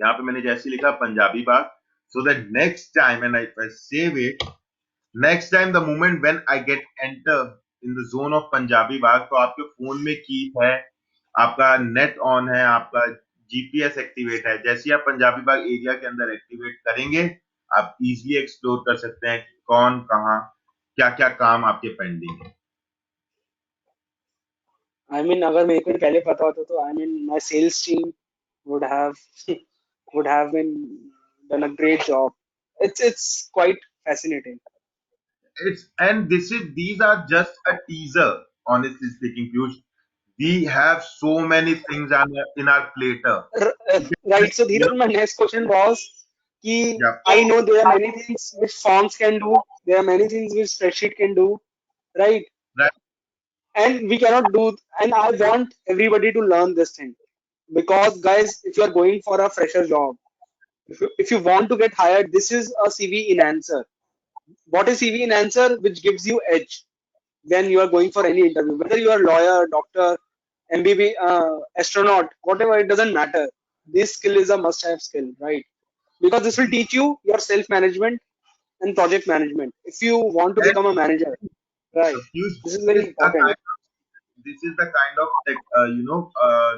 यहाँ पे मैंने जैसे लिखा पंजाबी बाग, so that next time and if I save it, next time the moment when I get enter in the zone of Punjabi बाग, तो आपके फोन में कीप है, आपका नेट ऑन है, आपका जीपीएस एक्टिवेट है. जैसे ही आप पंजाबी बाग एरिया के अंदर एक्टिवेट करेंगे, आप इजीली एक्सप्लोर कर सकते हैं कि कौन कहाँ क्या क्या काम आपके पेंडिंग है। I mean, अगर मेरे को पहले पता होता तो I mean my sales team would have would have been done a great job. It's quite fascinating. It's and this is these are just a teaser, honestly speaking, Piyush. We have so many things on in our platter. Right. So You Dheeraj, my next question was कि yeah, I know there are many things which forms can do. There are many things which spreadsheet can do. Right. right, And we cannot do. And I want everybody to learn this thing because guys, if you are going for a fresher job, if you want to get hired, this is a CV enhancer. What is CV enhancer? Which gives you edge when you are going for any interview, whether you are lawyer, doctor, MBB, astronaut, whatever, it doesn't matter. This skill is a must-have skill, right? Because this will teach you your self-management and project management. If you want to and become a manager, right? Piyush, This is very important. this is the kind of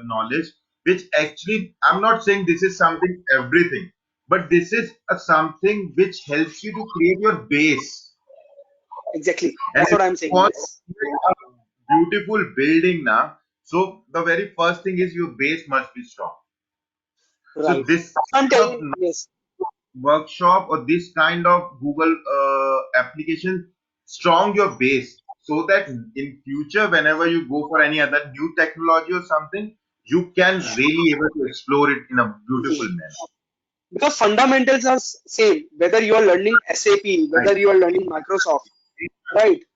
knowledge which actually I'm not saying this is something everything, but this is something which helps you to create your base. Exactly. And That's if what I'm you saying. want Yes. a beautiful building now, so the very first thing is your base must be strong. So Right. this So I'm kind of telling. Yes. workshop or this kind of Google application strong your base so that in future whenever you go for any other new technology or something you can really able to explore it in a beautiful manner. Because fundamentals are same. Whether you are learning SAP, Right. whether you are learning Microsoft, right? Yeah.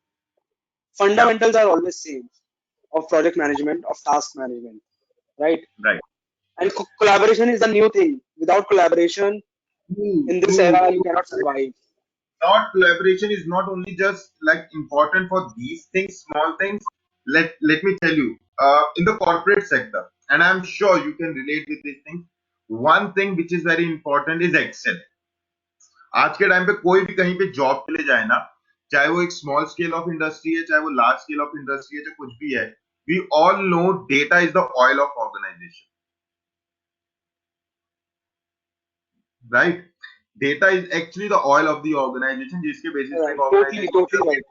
Fundamentals are always same of project management, of task management, right? Right. And collaboration is the new thing. Without collaboration True. in this True. era, you cannot survive. Not collaboration is not only just like important for these things, small things. Let me tell you, in the corporate sector, and I'm sure you can relate with these things. One thing which is very important is Excel. आज के time पे कोई भी कहीं पे job के लिए जाए ना, चाहे वो एक स्मॉल स्केल ऑफ इंडस्ट्री है, चाहे वो लार्ज स्केल ऑफ इंडस्ट्री है, चाहे कुछ भी है, we all know data is the oil of organization, right? Data is actually the oil of the organization जिसके बेसिस पे एक Right. Totally, ऑर्गेनाइजेशन totally चलती right.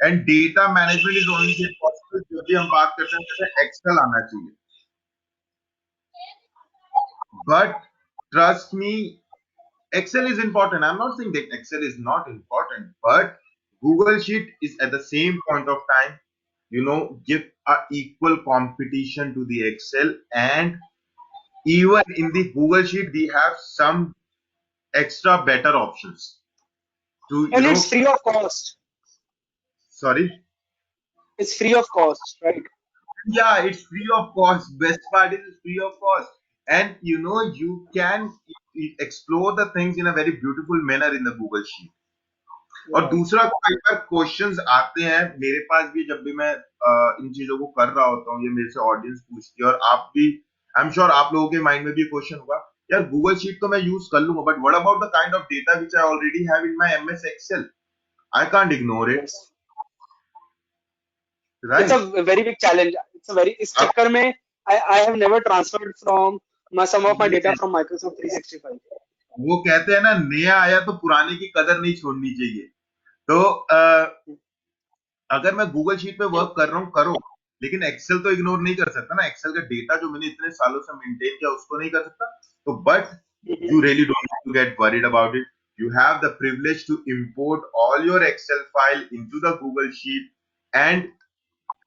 है। And data management is only possible जब भी हम बात करते हैं तो एक्सेल आना चाहिए। But trust me, Excel is important. I'm not saying that Excel is not important, but Google Sheet is at the same point of time, give a equal competition to the Excel. And even in the Google Sheet, we have some extra better options to, And it's free of cost. sorry. It's free of cost, right? Yeah, it's free of cost. Best part is it's free of cost. And you can explore the things in a very beautiful manner in the Google Sheet. और Right. दूसरा कई बार questions आते हैं मेरे पास भी जब भी मैं इन चीजों को कर रहा होता हूँ, ये मेरे से ऑडियंस पूछती है और आप भी, आई एम श्योर आप लोगों के माइंड में भी क्वेश्चन होगा, यार गूगल शीट तो मैं यूज कर लूंगा but what about the kind of data which I already have in my MS Excel, I can't ignore it, Yes. It's right? a very big challenge. It's a very. इस अब चक्कर में I have never transferred from some of my data ये from Microsoft 365. वो कहते हैं ना, नया आया तो पुराने की कदर नहीं छोड़नी चाहिए। तो अगर मैं गूगल शीट पे वर्क कर रहा हूँ करो, लेकिन एक्सेल तो इग्नोर नहीं कर सकता ना, एक्सेल का डेटा जो मैंने इतने सालों से मेंटेन किया उसको नहीं कर सकता। तो but you really don't need to get worried about it. You have the privilege to import all your Excel file into the Google Sheet, and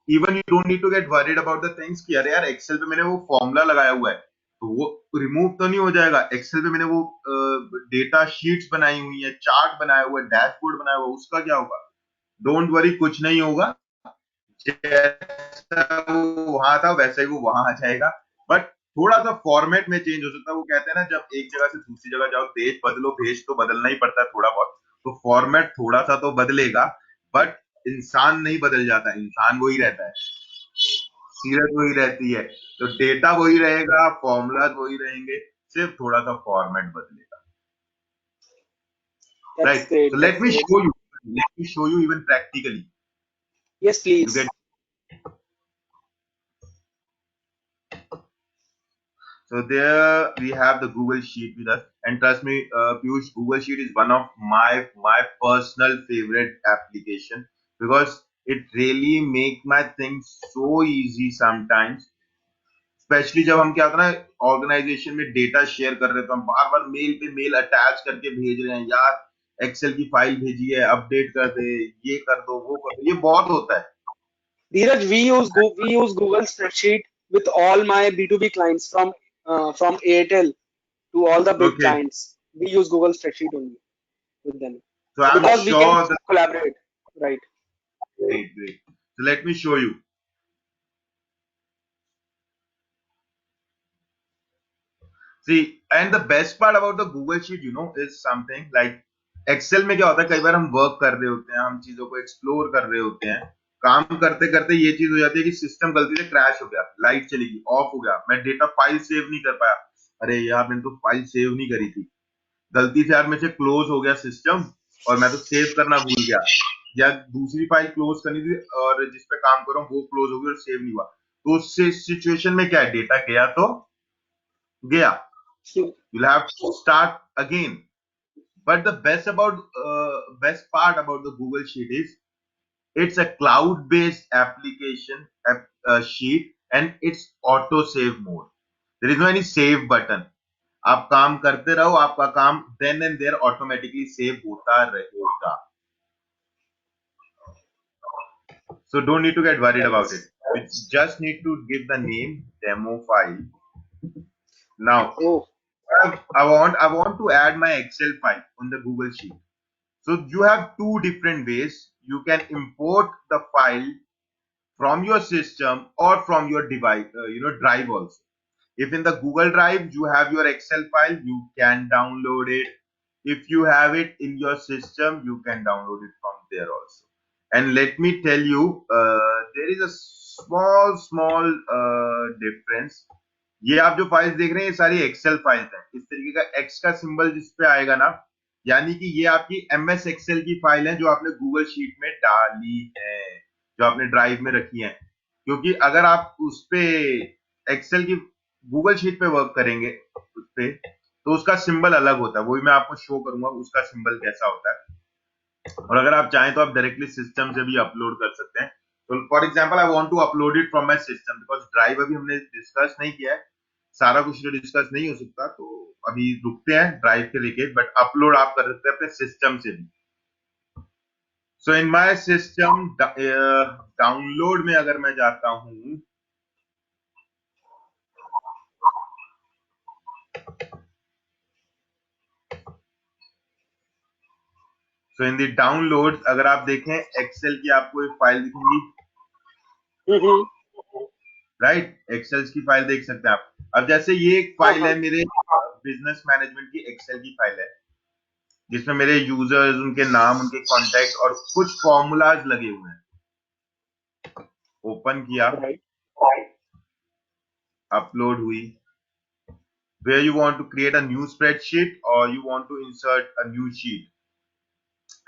even you don't need to get worried about the things कि अरे यार Excel पे मैंने वो formula लगाया हुआ है तो वो रिमूव तो नहीं हो जाएगा, एक्सेल पे मैंने वो डेटा शीट्स बनाई हुई है, चार्ट बनाया हुआ है, डैशबोर्ड बनाया हुआ है, उसका क्या होगा? डोंट वरी, कुछ नहीं होगा, जैसा वो वहां था वैसे ही वो वहां आ जाएगा। बट थोड़ा सा फॉर्मेट में चेंज हो सकता है। वो कहते हैं ना, जब एक जगह से दूसरी जगह जाओ, देश बदलो भेष तो बदलना ही पड़ता है थोड़ा बहुत, तो फॉर्मेट थोड़ा सा तो बदलेगा, बट इंसान नहीं बदल जाता, इंसान वही रहता है, सीरत वही रहती है। तो डेटा वही रहेगा, फॉर्मूला वही रहेंगे, सिर्फ थोड़ा सा फॉर्मेट बदलेगा, That's right? great. So That's great. let me show you even practically. Yes, You get please. So there we have the Google Sheet with us, and trust me, Piyush, Google Sheet is one of my personal favorite application because it really make my things so easy sometimes. Specially जब हम क्या होता है ना organisation में data share कर रहे हैं तो हम बार बार मेल पे मेल अटैच करके भेज रहे हैं यार एक्सेल की फाइल भेजी है अपडेट कर दे ये कर दो वो कर दो ये बहुत होता है. Dheeraj, we use Google spreadsheet with all my B2B clients from Airtel to all the big Okay, clients. We use Google spreadsheet only with them so I'm because we can sure that collaborate, right? great. So let me show you. See, and the best part about the Google Sheet, is something like Excel में क्या होता है कई बार हम work कर रहे होते हैं हम चीजों को एक्सप्लोर कर रहे होते हैं काम करते करते ये चीज हो जाती है कि सिस्टम गलती से क्रैश हो गया लाइट चली गई ऑफ हो गया मैं डेटा फाइल सेव नहीं कर पाया अरे यार मैंने तो फाइल सेव नहीं करी थी गलती से यार मेरे से क्लोज हो गया सिस्टम और मैं तो सेव करना भूल गया या दूसरी फाइल क्लोज करनी थी और जिस पे काम कर रहा हूँ वो क्लोज हो गई और सेव नहीं हुआ तो उस सिचुएशन में क्या है डेटा गया तो गया So, you'll have to start again. But the best part about the Google Sheet is it's a cloud-based application sheet and it's auto save mode. There is no any save button. आप काम करते रहो आपका काम then and there automatically save होता रहेगा. So don't need to get worried about it. You just need to give the name demo file. Now oh, I want to add my Excel file on the Google Sheet. So you have two different ways. You can import the file from your system or from your device, drive also. If in the Google Drive you have your Excel file, you can download it. If you have it in your system, you can download it from there also. And let me tell you, there is a small difference. ये आप जो files देख रहे हैं ये सारी Excel files हैं इस तरीके का एक्स का सिंबल जिस पे आएगा ना यानी कि ये आपकी एमएस एक्सेल की फाइल है जो आपने गूगल शीट में डाली है जो आपने ड्राइव में रखी है क्योंकि अगर आप उस पे एक्सेल की गूगल शीट पे वर्क करेंगे उस पे तो उसका सिंबल अलग होता है वही मैं आपको शो करूंगा उसका सिंबल कैसा होता है और अगर आप चाहें तो आप डायरेक्टली सिस्टम से भी अपलोड कर सकते हैं तो for example I want to upload it from my system because drive अभी हमने डिस्कस नहीं किया है सारा कुछ तो डिस्कस नहीं हो सकता तो अभी रुकते हैं ड्राइव के लेके बट अपलोड आप कर सकते हैं अपने सिस्टम से भी सो इन माय सिस्टम डाउनलोड में अगर मैं जाता हूं सो इन द डाउनलोड अगर आप देखें एक्सेल की आपको एक फाइल दिखेंगी राइट एक्सेल की फाइल देख सकते हैं आप अब जैसे ये एक फाइल है मेरे बिजनेस मैनेजमेंट की एक्सेल की फाइल है जिसमें मेरे यूजर्स उनके नाम उनके कॉन्टेक्ट और कुछ फॉर्मूलाज लगे हुए हैं ओपन किया अपलोड हुई where you want to create a new spreadsheet or you want to insert a new sheet.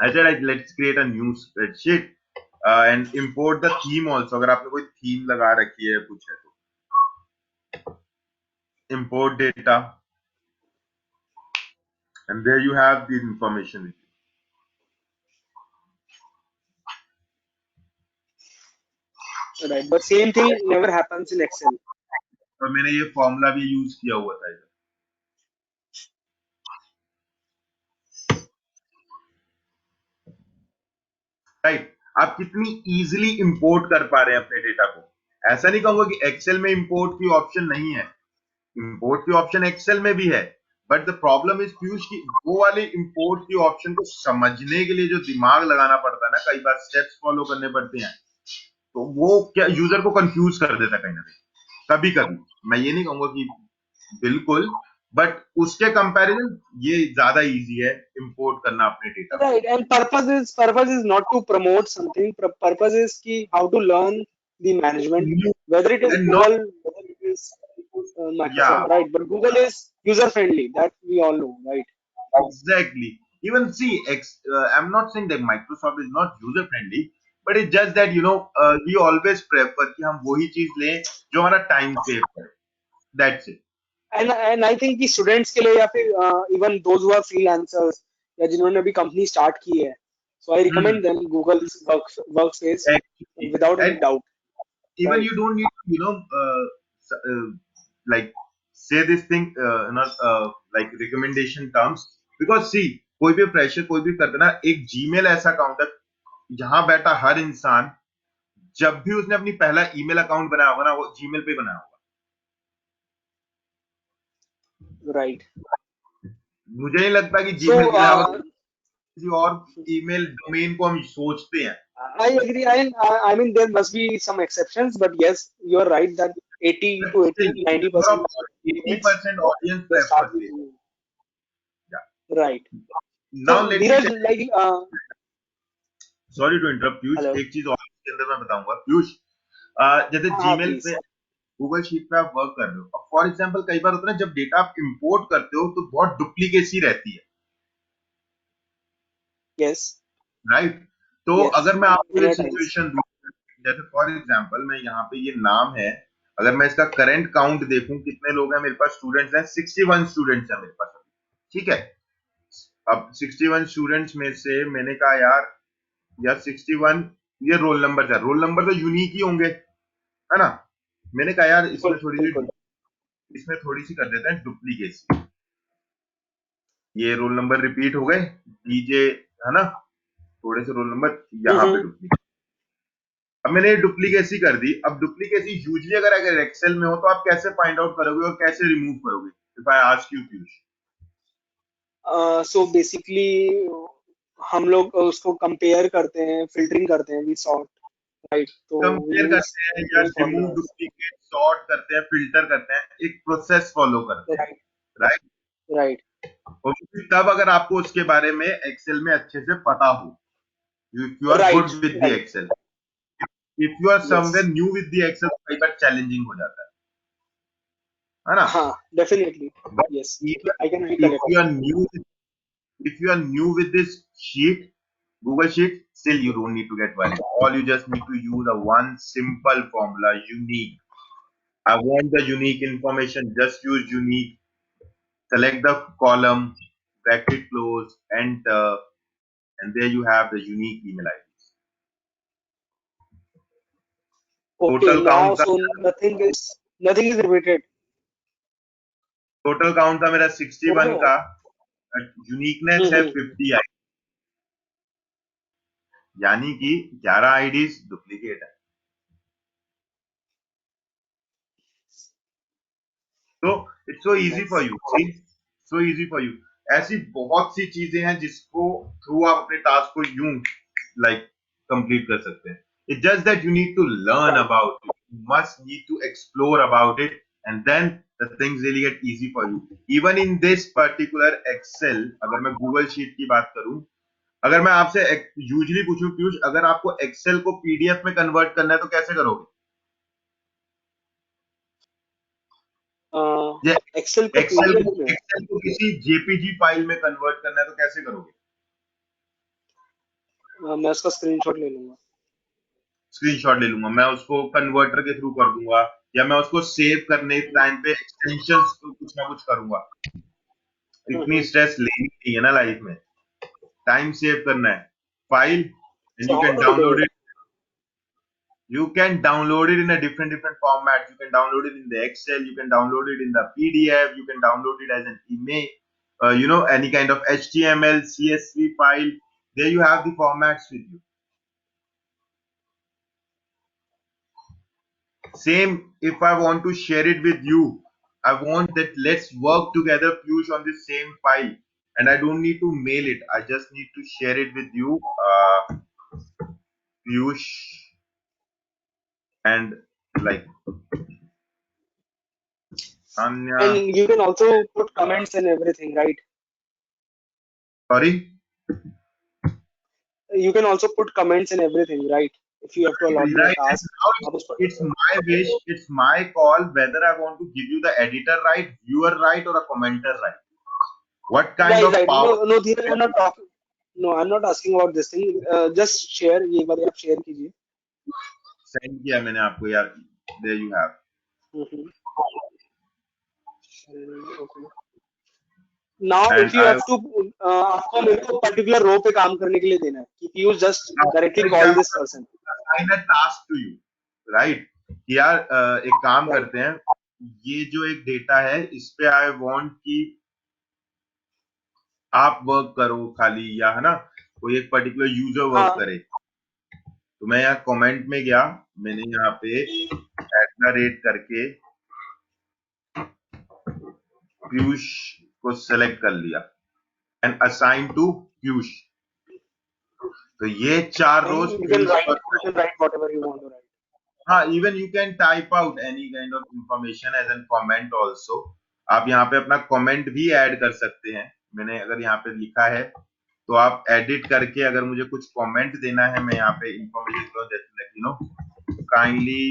I said let's create a new spreadsheet and import the theme also. अगर आपने कोई theme लगा रखी है कुछ है तो import data and there you have the information with you. right. But same thing never happens in Excel. और मैंने ये फॉर्मूला भी यूज किया हुआ था इधर राइट आप कितनी इजीली इंपोर्ट कर पा रहे हैं अपने डेटा को ऐसा नहीं कहूंगा कि एक्सेल में इंपोर्ट की ऑप्शन नहीं है इंपोर्ट की ऑप्शन एक्सेल में भी है but the problem is Piyush की वो वाले इंपोर्ट की ऑप्शन को समझने के लिए जो दिमाग लगाना पड़ता है ना कई बार स्टेप्स फॉलो करने पड़ते हैं तो वो क्या यूजर को कंफ्यूज कर देता है कहीं ना कहीं कभी कभी मैं ये नहीं कहूंगा कि बिल्कुल बट उसके कंपैरिजन ये ज्यादा इजी है इंपोर्ट करना अपने data Right, and purpose is not to promote something. Purpose is ki how to learn the management, whether it is And Google, whether it is Microsoft, Yeah. right? But Google is user friendly. That we all know, right? Exactly. Even see, I'm not saying that Microsoft is not user friendly, but it's just that we always prefer कि हम वही चीज लें जो हमारा time save करे. That's it. And I think कि students के लिए या फिर even those who are freelancers या जिन्होंने अभी कंपनी स्टार्ट की है, so I recommend them Google Workspace Actually, without any and doubt, even right? you don't need to, like say this thing, not like recommendation terms, because see, कोई भी pressure कोई भी करता है ना, एक जीमेल ऐसा अकाउंट है जहां बैठा हर इंसान जब भी उसने अपनी पहला ईमेल अकाउंट बनाया होगा ना, वो जीमेल पे बनाया होगा। राइट, मुझे नहीं लगता कि सो जीमेल के अलावा किसी और ईमेल डोमेन को हम सोचते हैं। I agree. I mean, there must be some exceptions, but yes, you're right that 80 to 80, 90% of students 80% audience they start prefers with this. you. Yeah. Right. Now So, let me Dheeraj, tell you, like, sorry to interrupt Piyush, hello. एक चीज और इसके अंदर मैं बताऊंगा पीयूष। जैसे हाँ, Gmail please. पे गूगल शीट पे आप वर्क कर रहे हो, अब फॉर एग्जांपल कई बार होता है ना, जब डेटा आप इंपोर्ट करते हो तो बहुत डुप्लीकेसी रहती है, Yes. राइट? तो Yes. अगर मैं आपको Many एक times. सिचुएशन दूं, जैसे फॉर एग्जांपल मैं यहाँ पे ये नाम है, अगर मैं इसका करंट काउंट देखूं कितने लोग हैं मेरे पास, स्टूडेंट्स हैं 61 स्टूडेंट्स हैं मेरे पास, ठीक है? अब 61 स्टूडेंट्स में से मैंने कहा यार 61 ये रोल नंबर है, रोल नंबर तो यूनिक ही होंगे, है ना? मैंने कहा यार बिल्कुल, बिल्कुल. इसमें थोड़ी सी कर देते हैं डुप्लीकेसी, ये रोल नंबर रिपीट हो गए, डीजे, है ना, थोड़े से रोल नंबर यहाँ पे डुप्लीकेट। अब मैंने ये डुप्लीकेसी कर दी। अब डुप्लीकेसी यूजली अगर एक्सेल में हो तो आप कैसे फाइंड आउट करोगे और कैसे रिमूव करोगे? If I ask you Piyush. So basically, हम लोग उसको कंपेयर करते हैं, फिल्टरिंग करते हैं, we sort, right? तो we कंपेयर use करते हैं या those remove formulas. Duplicate, sort करते हैं, फिल्टर करते हैं, एक प्रोसेस फॉलो करते हैं, Right, राइट? right. और तब अगर आपको उसके बारे में एक्सेल में अच्छे से पता हो, if you are good Right, with the right. Excel, if you are somewhere Yes. New with the Excel, कई बार चैलेंजिंग हो जाता है ना? हाँ, definitely. But Yes, even I can if recollect. you are new, if you are new with this sheet, Google Sheet, still you don't need to get worried. All you just need to use a one simple formula, unique. I want the unique information, just use unique. Select the column, bracket close, enter, and there you have the unique email IDs. Okay, Total now count so nothing is repeated. total count था मेरा 61 Oh. का, uniqueness है 50 आई, यानी कि 11 IDs duplicate है। तो it's so easy for you, so easy for you. ऐसी बहुत सी चीजें हैं जिसको थ्रू आप अपने टास्क को यूं लाइक कंप्लीट कर सकते हैं। It just that you need to learn about it, you must need to explore about it, and then the things really get easy for you. Even in this particular Excel, अगर मैं Google sheet की बात करूं, अगर मैं आपसे usually पूछूं पीयूष, अगर आपको एक्सेल को पीडीएफ में कन्वर्ट करना है तो कैसे करोगे? एक्सेल को एक्सेल PDF में को किसी जेपीजी फाइल में कन्वर्ट करना है तो कैसे करोगे? मैं उसका स्क्रीनशॉट ले लूंगा. स्क्रीनशॉट ले लूंगा, मैं उसको कन्वर्टर के थ्रू कर दूंगा, या मैं उसको सेव करने के टाइम पे एक्सटेंशंस कुछ ना कुछ करूंगा। इतनी स्ट्रेस लेनी नहीं है ना लाइफ में, टाइम सेव करना है। File and So you how can do you do download it? It, you can download it in a different formats. You can download it in the Excel, you can download it in the PDF, you can download it as an email, any kind of HTML CSV file. There you have the formats with you. Same, if I want to share it with you, I want that let's work together, Piyush, on the same file, and I don't need to mail it, I just need to share it with you, Piyush, and like Anya. And you can also put comments and everything, right? Sorry? You can also put comments and everything, right? If you have to allot me a Right, and task, now it's my wish, it's my call whether I want to give you the editor right, viewer right, or a commenter right. What kind of right. power? No, Dheeraj, I'm not talking. No, I'm not asking about this thing. Just share. ये वाले आप share कीजिए. Send किया मैंने आपको यार, there you have. Okay. Now And if you have to आपको मेरे को particular row पे काम करने के लिए देना है कि you just directly for call this example, person. assign a task to you, right? कि यार एक काम Right. करते हैं, ये जो एक डेटा है इस पे आई वांट कि आप वर्क करो खाली, या है ना कोई एक पर्टिकुलर यूजर वर्क हाँ करे। तो मैं यहाँ कमेंट में गया, मैंने यहाँ पे @ करके पीयूष को सेलेक्ट कर लिया एंड असाइन टू पीयूष। तो ये 4 रोज you पीयूष पर, can write whatever you want to write. हाँ, even you can type out any kind of information as an comment also. आप यहाँ पे अपना कमेंट भी ऐड कर सकते हैं। मैंने अगर यहाँ पे लिखा है तो आप एडिट करके अगर मुझे कुछ कमेंट देना है, मैं यहाँ पे इंफॉर्मेशन को जैसे you know kindly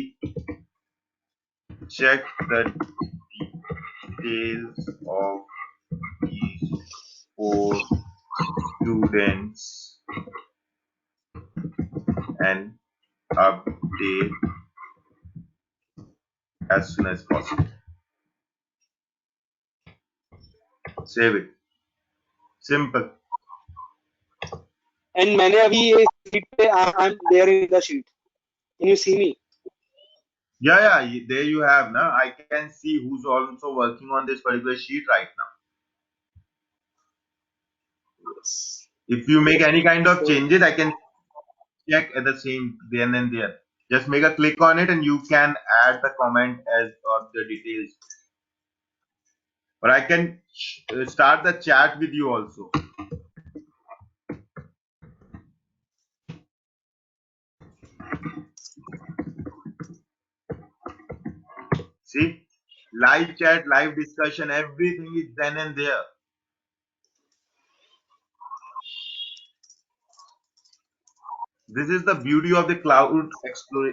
check the details of these 4 students and update as soon as possible. Save it. Simple. And मैंने अभी ये sheet पे I'm there in the sheet. Can you see me? Yeah, there you have. Now I can see who's also working on this particular sheet right now. Yes. If you make any kind of So changes, I can check at the same then and there. Just make a click on it and you can add the comment as or the details. Or I can start the chat with you also. See, live chat, live discussion, everything is then and there. This is the beauty of the cloud explore,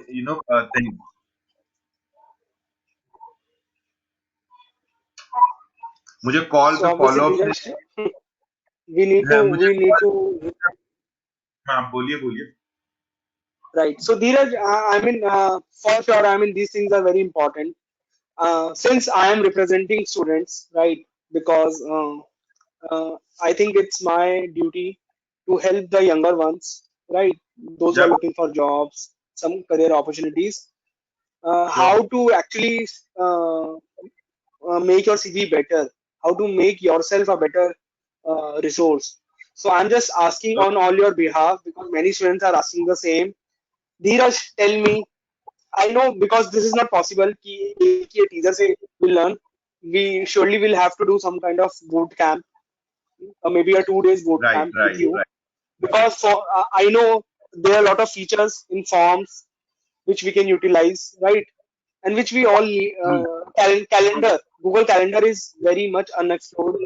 thing. मुझे call so पे obviously follow up Dheeraj, we need to हाँ, बोलिए। right. So Dheeraj, I mean for sure, I mean these things are very important. Since I am representing students, right? Because I think it's my duty to help the younger ones, right? Those who are जब looking for jobs, some career opportunities. sure, How to actually make your CV better, how to make yourself a better resource. So I'm just asking sure, on all your behalf because many students are asking the same. Dheeraj, tell me. I know because this is not possible कि एक ही teaser से will learn. We surely will have to do some kind of boot camp, or maybe a 2 days boot camp with you. Because for I know there are a lot of features in forms which we can utilize, right? And which we all need. Calendar, Google Calendar is very much unexplored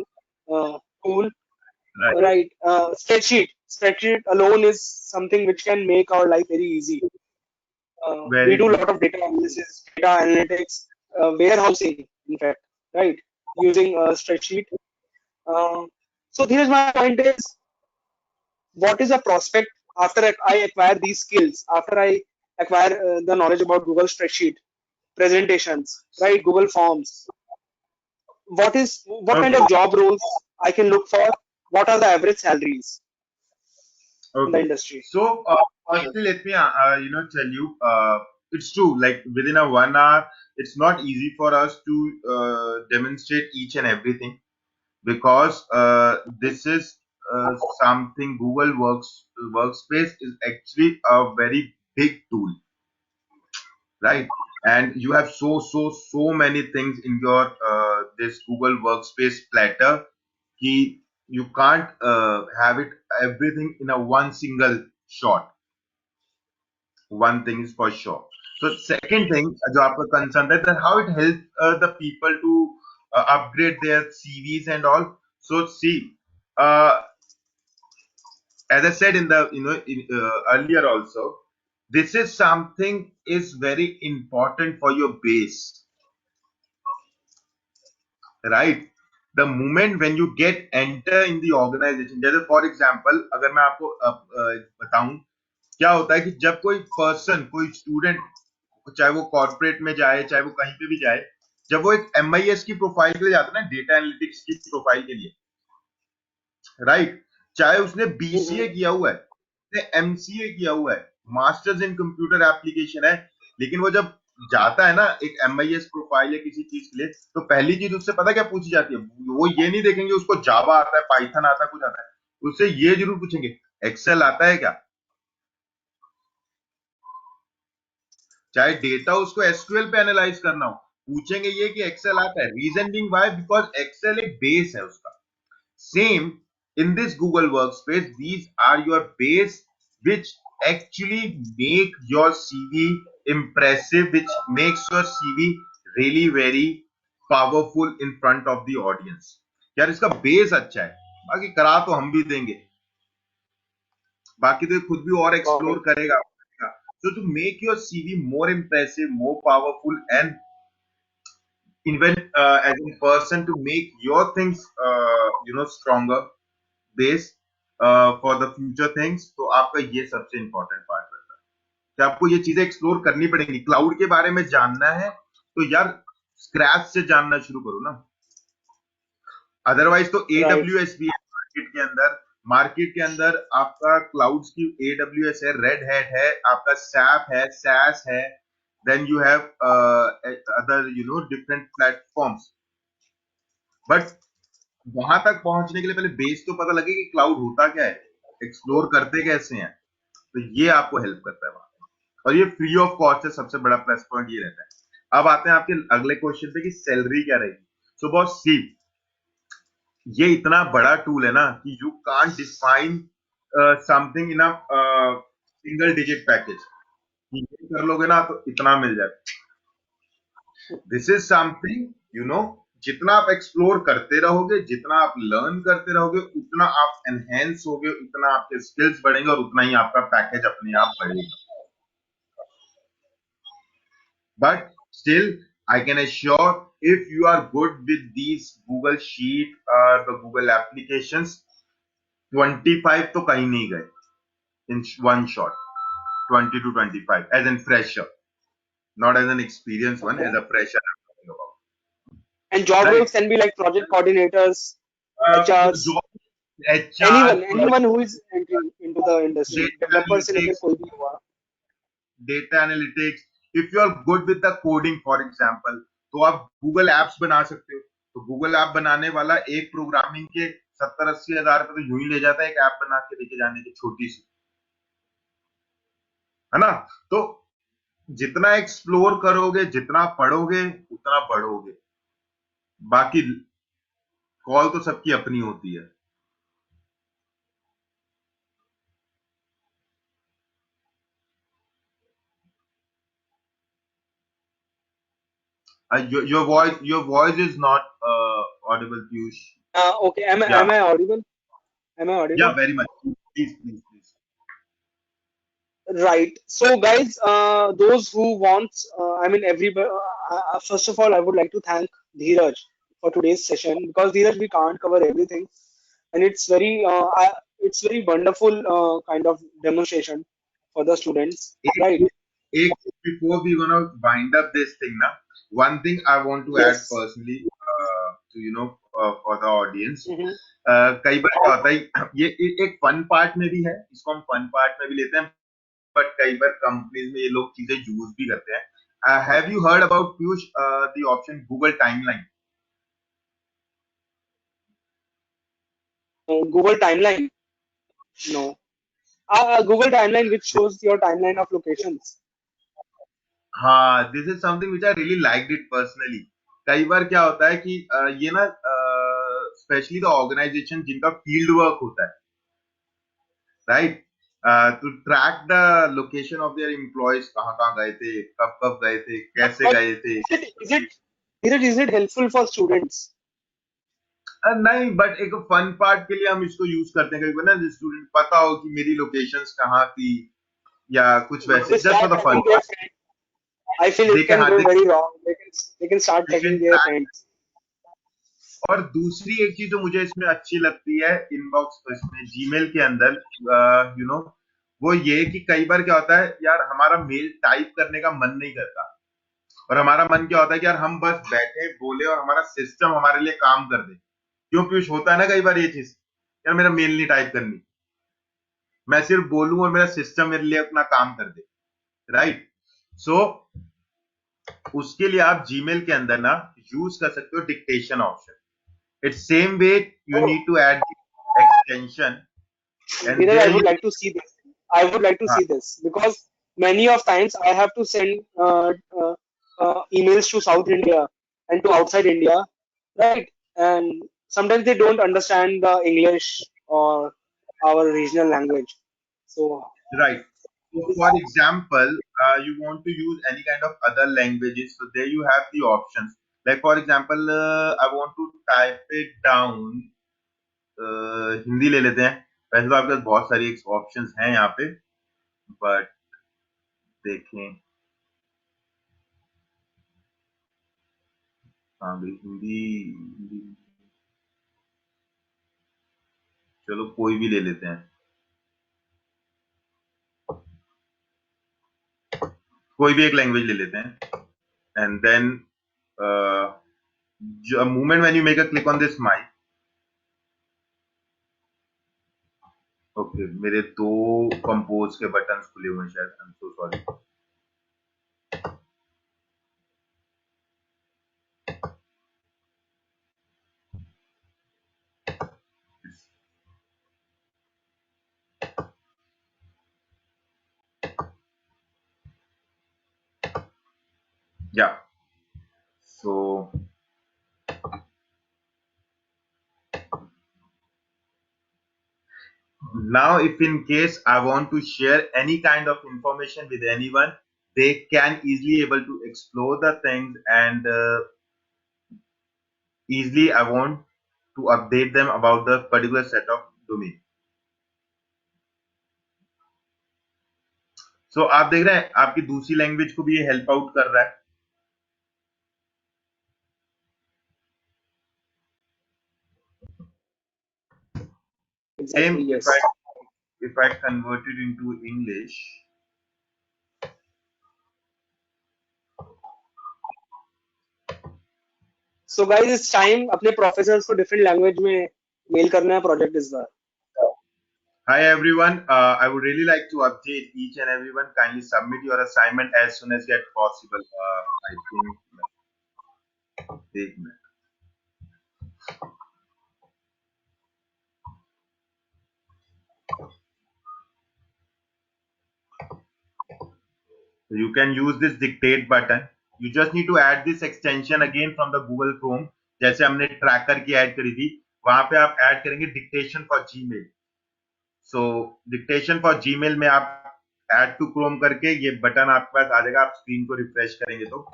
tool, right, right? Spreadsheet alone is something which can make our life very easy. We very do a true. lot of data analysis, data analytics, warehousing, in fact, right? Using a spreadsheet. So here's my point is, what is a prospect after I acquire these skills, after I acquire the knowledge about Google spreadsheet, presentations, right? Google Forms. What kind Okay, of job roles I can look for? What are the average salaries in the okay. industry? So firstly, let me tell you, it's true. Like within a 1 hour, it's not easy for us to demonstrate each and everything, because this is something Workspace is actually a very big tool, right? And you have so many things in your this Google Workspace platter कि you can't have it everything in a one single shot. One thing is for sure. So second thing जो आपका concern है that how it helps the people to upgrade their CVs and all. So see, uh, as I said in the earlier also, this is something is very important for your base, right? The moment when you get enter in the organization, जैसे for example अगर मैं आपको बताऊं क्या होता है कि जब कोई पर्सन कोई स्टूडेंट चाहे वो कॉर्पोरेट में जाए चाहे वो कहीं पे भी जाए, जब वो एक MIS की प्रोफाइल के लिए जाता है ना, डेटा एनालिटिक्स की प्रोफाइल के लिए, राइट, चाहे उसने BCA किया हुआ है, उसने MCA किया हुआ है, मास्टर्स इन कंप्यूटर एप्लीकेशन है, लेकिन वो जब जाता है ना एक MIS प्रोफाइल या किसी चीज के लिए, तो पहली चीज उससे पता क्या पूछी जाती है, वो ये नहीं देखेंगे उसको जावा आता है, पाइथन आता है, कुछ आता है, उससे ये जरूर पूछेंगे एक्सेल आता है क्या, चाहे डेटा उसको SQL पे एनालाइज करना हो, पूछेंगे ये कि एक्सेल आता है। Reason being why, because Excel एक बेस है उसका। Same in this Google Workspace, these are your base which actually make your CV impressive, which makes your CV really very powerful in front of the audience. यार इसका base अच्छा है, बाकी करा तो हम भी देंगे, बाकी तो ये खुद भी और एक्सप्लोर करेगा। So to make your CV more impressive, more powerful, and even as a person to make your things stronger base for the future things, तो आपका ये सबसे इंपॉर्टेंट पार्ट रहता है कि आपको ये चीजें एक्सप्लोर करनी पड़ेंगी। क्लाउड के बारे में जानना है तो यार स्क्रैच से जानना शुरू करो ना, अदरवाइज तो AWS भी है मार्केट के अंदर आपका क्लाउड्स की AWS है, रेड हैट है, आपका SAP है, SAS है, then you have other different platforms, but वहां तक पहुंचने के लिए पहले बेस तो पता लगे कि क्लाउड होता क्या है, एक्सप्लोर करते कैसे हैं, तो ये आपको हेल्प करता है वहां पे। और ये फ्री ऑफ कॉस्ट है, सबसे बड़ा प्लस पॉइंट ये रहता है। अब आते हैं आपके अगले क्वेश्चन पे कि सैलरी क्या रहेगी। सो बॉस सी, ये इतना बड़ा टूल है ना कि you can't define something in a single digit package, ये कर लोगे ना तो इतना मिल जाए। दिस इज समथिंग जितना आप एक्सप्लोर करते रहोगे, जितना आप लर्न करते रहोगे, उतना आप एनहेंस होगे, उतना आपके स्किल्स बढ़ेंगे और उतना ही आपका पैकेज अपने आप बढ़ेगा। But still, I can assure, if you are good with these Google Sheet or the Google applications, 25 तो कहीं नहीं गए in one shot, 20 to 25 as a fresher, not as an experienced one, as a fresher I'm talking about. And job Right. roles can be like project coordinators, HRs, HR, anyone who is entering into the industry. data Developer से लेकर analytics, कोई भी हुआ. data analytics. If you are good with the coding, for example, तो आप Google Apps बना सकते हो। तो Google ऐप बनाने वाला एक प्रोग्रामिंग के 70-80 हजार रुपए तो यूं ही ले जाता है एक ऐप बना के लेके जाने की, छोटी सी, है ना। तो जितना एक्सप्लोर करोगे, जितना पढ़ोगे, उतना बढ़ोगे। बाकी कॉल तो सबकी अपनी होती है। Your voice is not audible, Piyush. Okay, am I audible? Am I audible? Yeah, very much. Please. Right. So, guys, those who want, everybody. First of all, I would like to thank Dheeraj for today's session, because Dheeraj, we can't cover everything, and it's very wonderful kind of demonstration for the students. Right. Before we gonna wind up this thing now, one thing I want to add personally to for the audience. कई बार क्या होता है, ये एक fun part में भी है, इसको हम फन पार्ट में भी लेते हैं, बट कई बार कंपनीज में ये लोग चीजें यूज भी करते हैं। Have you heard about Piyush the option Google Timeline? Google Timeline? No. Google Timeline, which shows your timeline of locations. हाँ, this is something which I really liked it personally. कई बार क्या होता है कि ये ना स्पेशली द ऑर्गेनाइजेशन जिनका फील्ड वर्क होता है, right, to track the location of their employees, कहाँ कहाँ गए थे, कब कब गए थे, कैसे गए थे। Is it helpful for students? नहीं, बट एक फन पार्ट के लिए हम इसको यूज करते हैं, कभी ना स्टूडेंट पता हो कि मेरी लोकेशंस कहाँ थी या कुछ वैसे, just for the fun part. I feel it can go very wrong. They can start tagging their friends. और दूसरी एक चीज जो मुझे इसमें अच्छी लगती है इनबॉक्स, इसमें जीमेल के अंदर वो ये कि कई बार क्या होता है यार, हमारा मेल टाइप करने का मन नहीं करता, और हमारा मन क्या होता है कि यार हम बस बैठे बोले और हमारा सिस्टम हमारे लिए काम कर दे। क्यों पीयूष, होता है ना कई बार ये चीज, यार मेरा मेल नहीं टाइप करनी, मैं सिर्फ बोलूं और मेरा सिस्टम मेरे लिए अपना काम कर दे, राइट। सो उसके लिए आप जीमेल के अंदर ना यूज कर सकते हो dictation option. It's same way you Oh, need to add extension and Neeraj, I there would you. like to see this. I would like to हाँ, see this because many of times I have to send emails to South India and to outside India, right? And sometimes they don't understand the English or our regional language. So right. So for this, example, you want to use any kind of other languages, so there you have the options. Like for example, I want to type it down. Hindi ले लेते हैं। वैसे तो आपके पास बहुत सारी options हैं यहाँ पे, बट देखें। हाँ भाई, हिंदी हिंदी, चलो कोई भी ले लेते हैं, कोई भी एक लैंग्वेज ले लेते हैं। And then moment when you make a click on this mic, okay मेरे दो कंपोज के बटन्स खुले हुए हैं शायद, आई एम सो सॉरी। या सो now if in case I want to share any kind of information with anyone, they can easily able to explore the things and easily I want to update them about the particular set of domain. So आप देख रहे हैं आपकी दूसरी language को भी ये help out कर रहा है। exactly, Same yes. if I convert it into English. So guys, it's time अपने professors को different language में mail करना है project इस बार. Hi everyone, I would really like to update each and everyone. Kindly submit your assignment as soon as get possible. I think एक minute. So you can use this dictate button. You just need to add this extension again from the Google Chrome. जैसे हमने tracker की add करी थी, वहां पे आप add करेंगे dictation for Gmail. So dictation for Gmail में आप ऐड टू क्रोम करके ये बटन आपके पास आ जाएगा, आप स्क्रीन को रिफ्रेश करेंगे तो,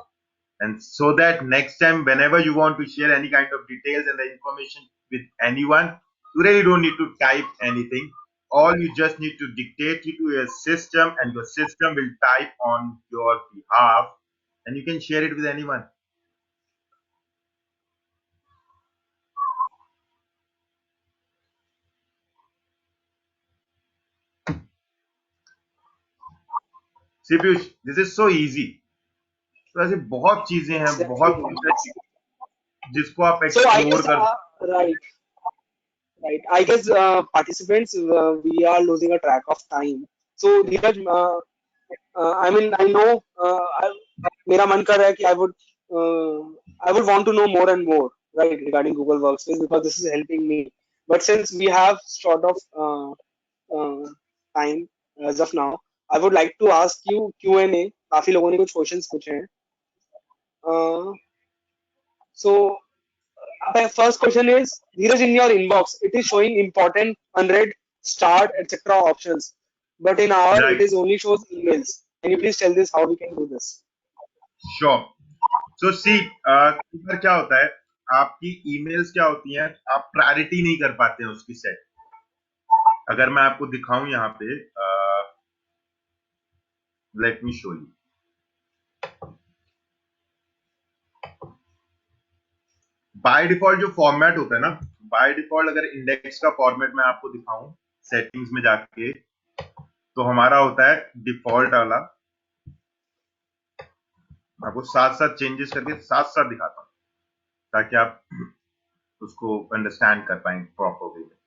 and so that next time whenever you want to share any kind of details and the information with anyone, you really don't need to type anything. All you just need to dictate it to your system and your system will type on your behalf and you can share it with anyone. See Piyush, this is so easy. तो ऐसे बहुत चीजें हैं, बहुत Exactly. कुछ है जिसको आप So I एक्सप्लोर guess कर। right. Right. I guess participants, we are losing a track of time. So Dheeraj, I mean, I know, मेरा मन कर रहा है कि I would want to know more and more, right, regarding Google Workspace because this is helping me. But since we have sort of time as of now, I would like to ask you Q&A. काफी लोगों ने कुछ questions पूछे हैं. So first question is, Dheeraj, in your inbox, it is showing important, unread, start, etc. options. But in our, it right, is only shows emails. Can you please tell this how we can do this? Sure. So see क्या होता है, आपकी emails क्या होती हैं, आप priority नहीं कर पाते हैं उसकी सेट। अगर मैं आपको दिखाऊं यहाँ पे, let me show you. By default जो फॉर्मेट होता है ना, बाय डिफॉल्ट अगर इंडेक्स का फॉर्मेट मैं आपको दिखाऊं सेटिंग्स में जाके, तो हमारा होता है डिफॉल्ट वाला आपको साथ साथ चेंजेस करके साथ साथ दिखाता हूँ ताकि आप उसको अंडरस्टैंड कर पाए प्रॉपर वे में।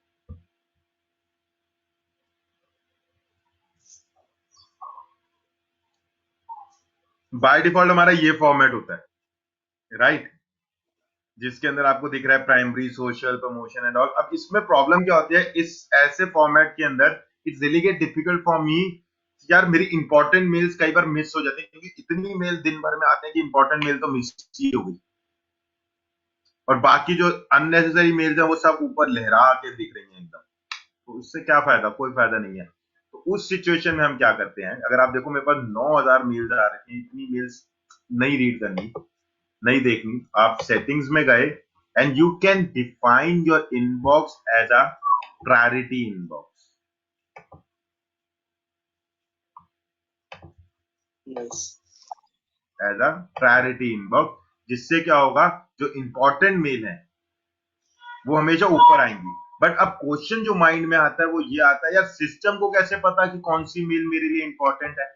बाय डिफॉल्ट हमारा ये फॉर्मेट होता है, राइट, जिसके अंदर आपको दिख रहा है primary, social, promotion and all. अब इसमें प्रॉब्लम क्या होती है, इस ऐसे फॉर्मेट के अंदर it's really get difficult for me. यार मेरी इंपॉर्टेंट मेल्स कई बार मिस हो जाती है क्योंकि इतनी मेल दिन भर में आते हैं कि इंपॉर्टेंट मेल तो मिस ही हो गई, और बाकी जो अननेसेसरी मेल्स है वो सब ऊपर लहरा के दिख रही हैं एकदम। तो उससे क्या फायदा, कोई फायदा नहीं है। तो उस सिचुएशन में हम क्या करते हैं, अगर आप देखो मेरे पास 9000 मेल्स आ रही हैं, इतनी मेल्स नहीं रीड करनी, नहीं देखनी, आप सेटिंग्स में गए and you can define your inbox as a priority inbox. Nice. As a priority inbox, जिससे क्या होगा, जो इंपॉर्टेंट मेल है वो हमेशा ऊपर आएंगी। बट अब क्वेश्चन जो माइंड में आता है वो ये आता है, यार सिस्टम को कैसे पता कि कौन सी मेल मेरे लिए इंपॉर्टेंट है?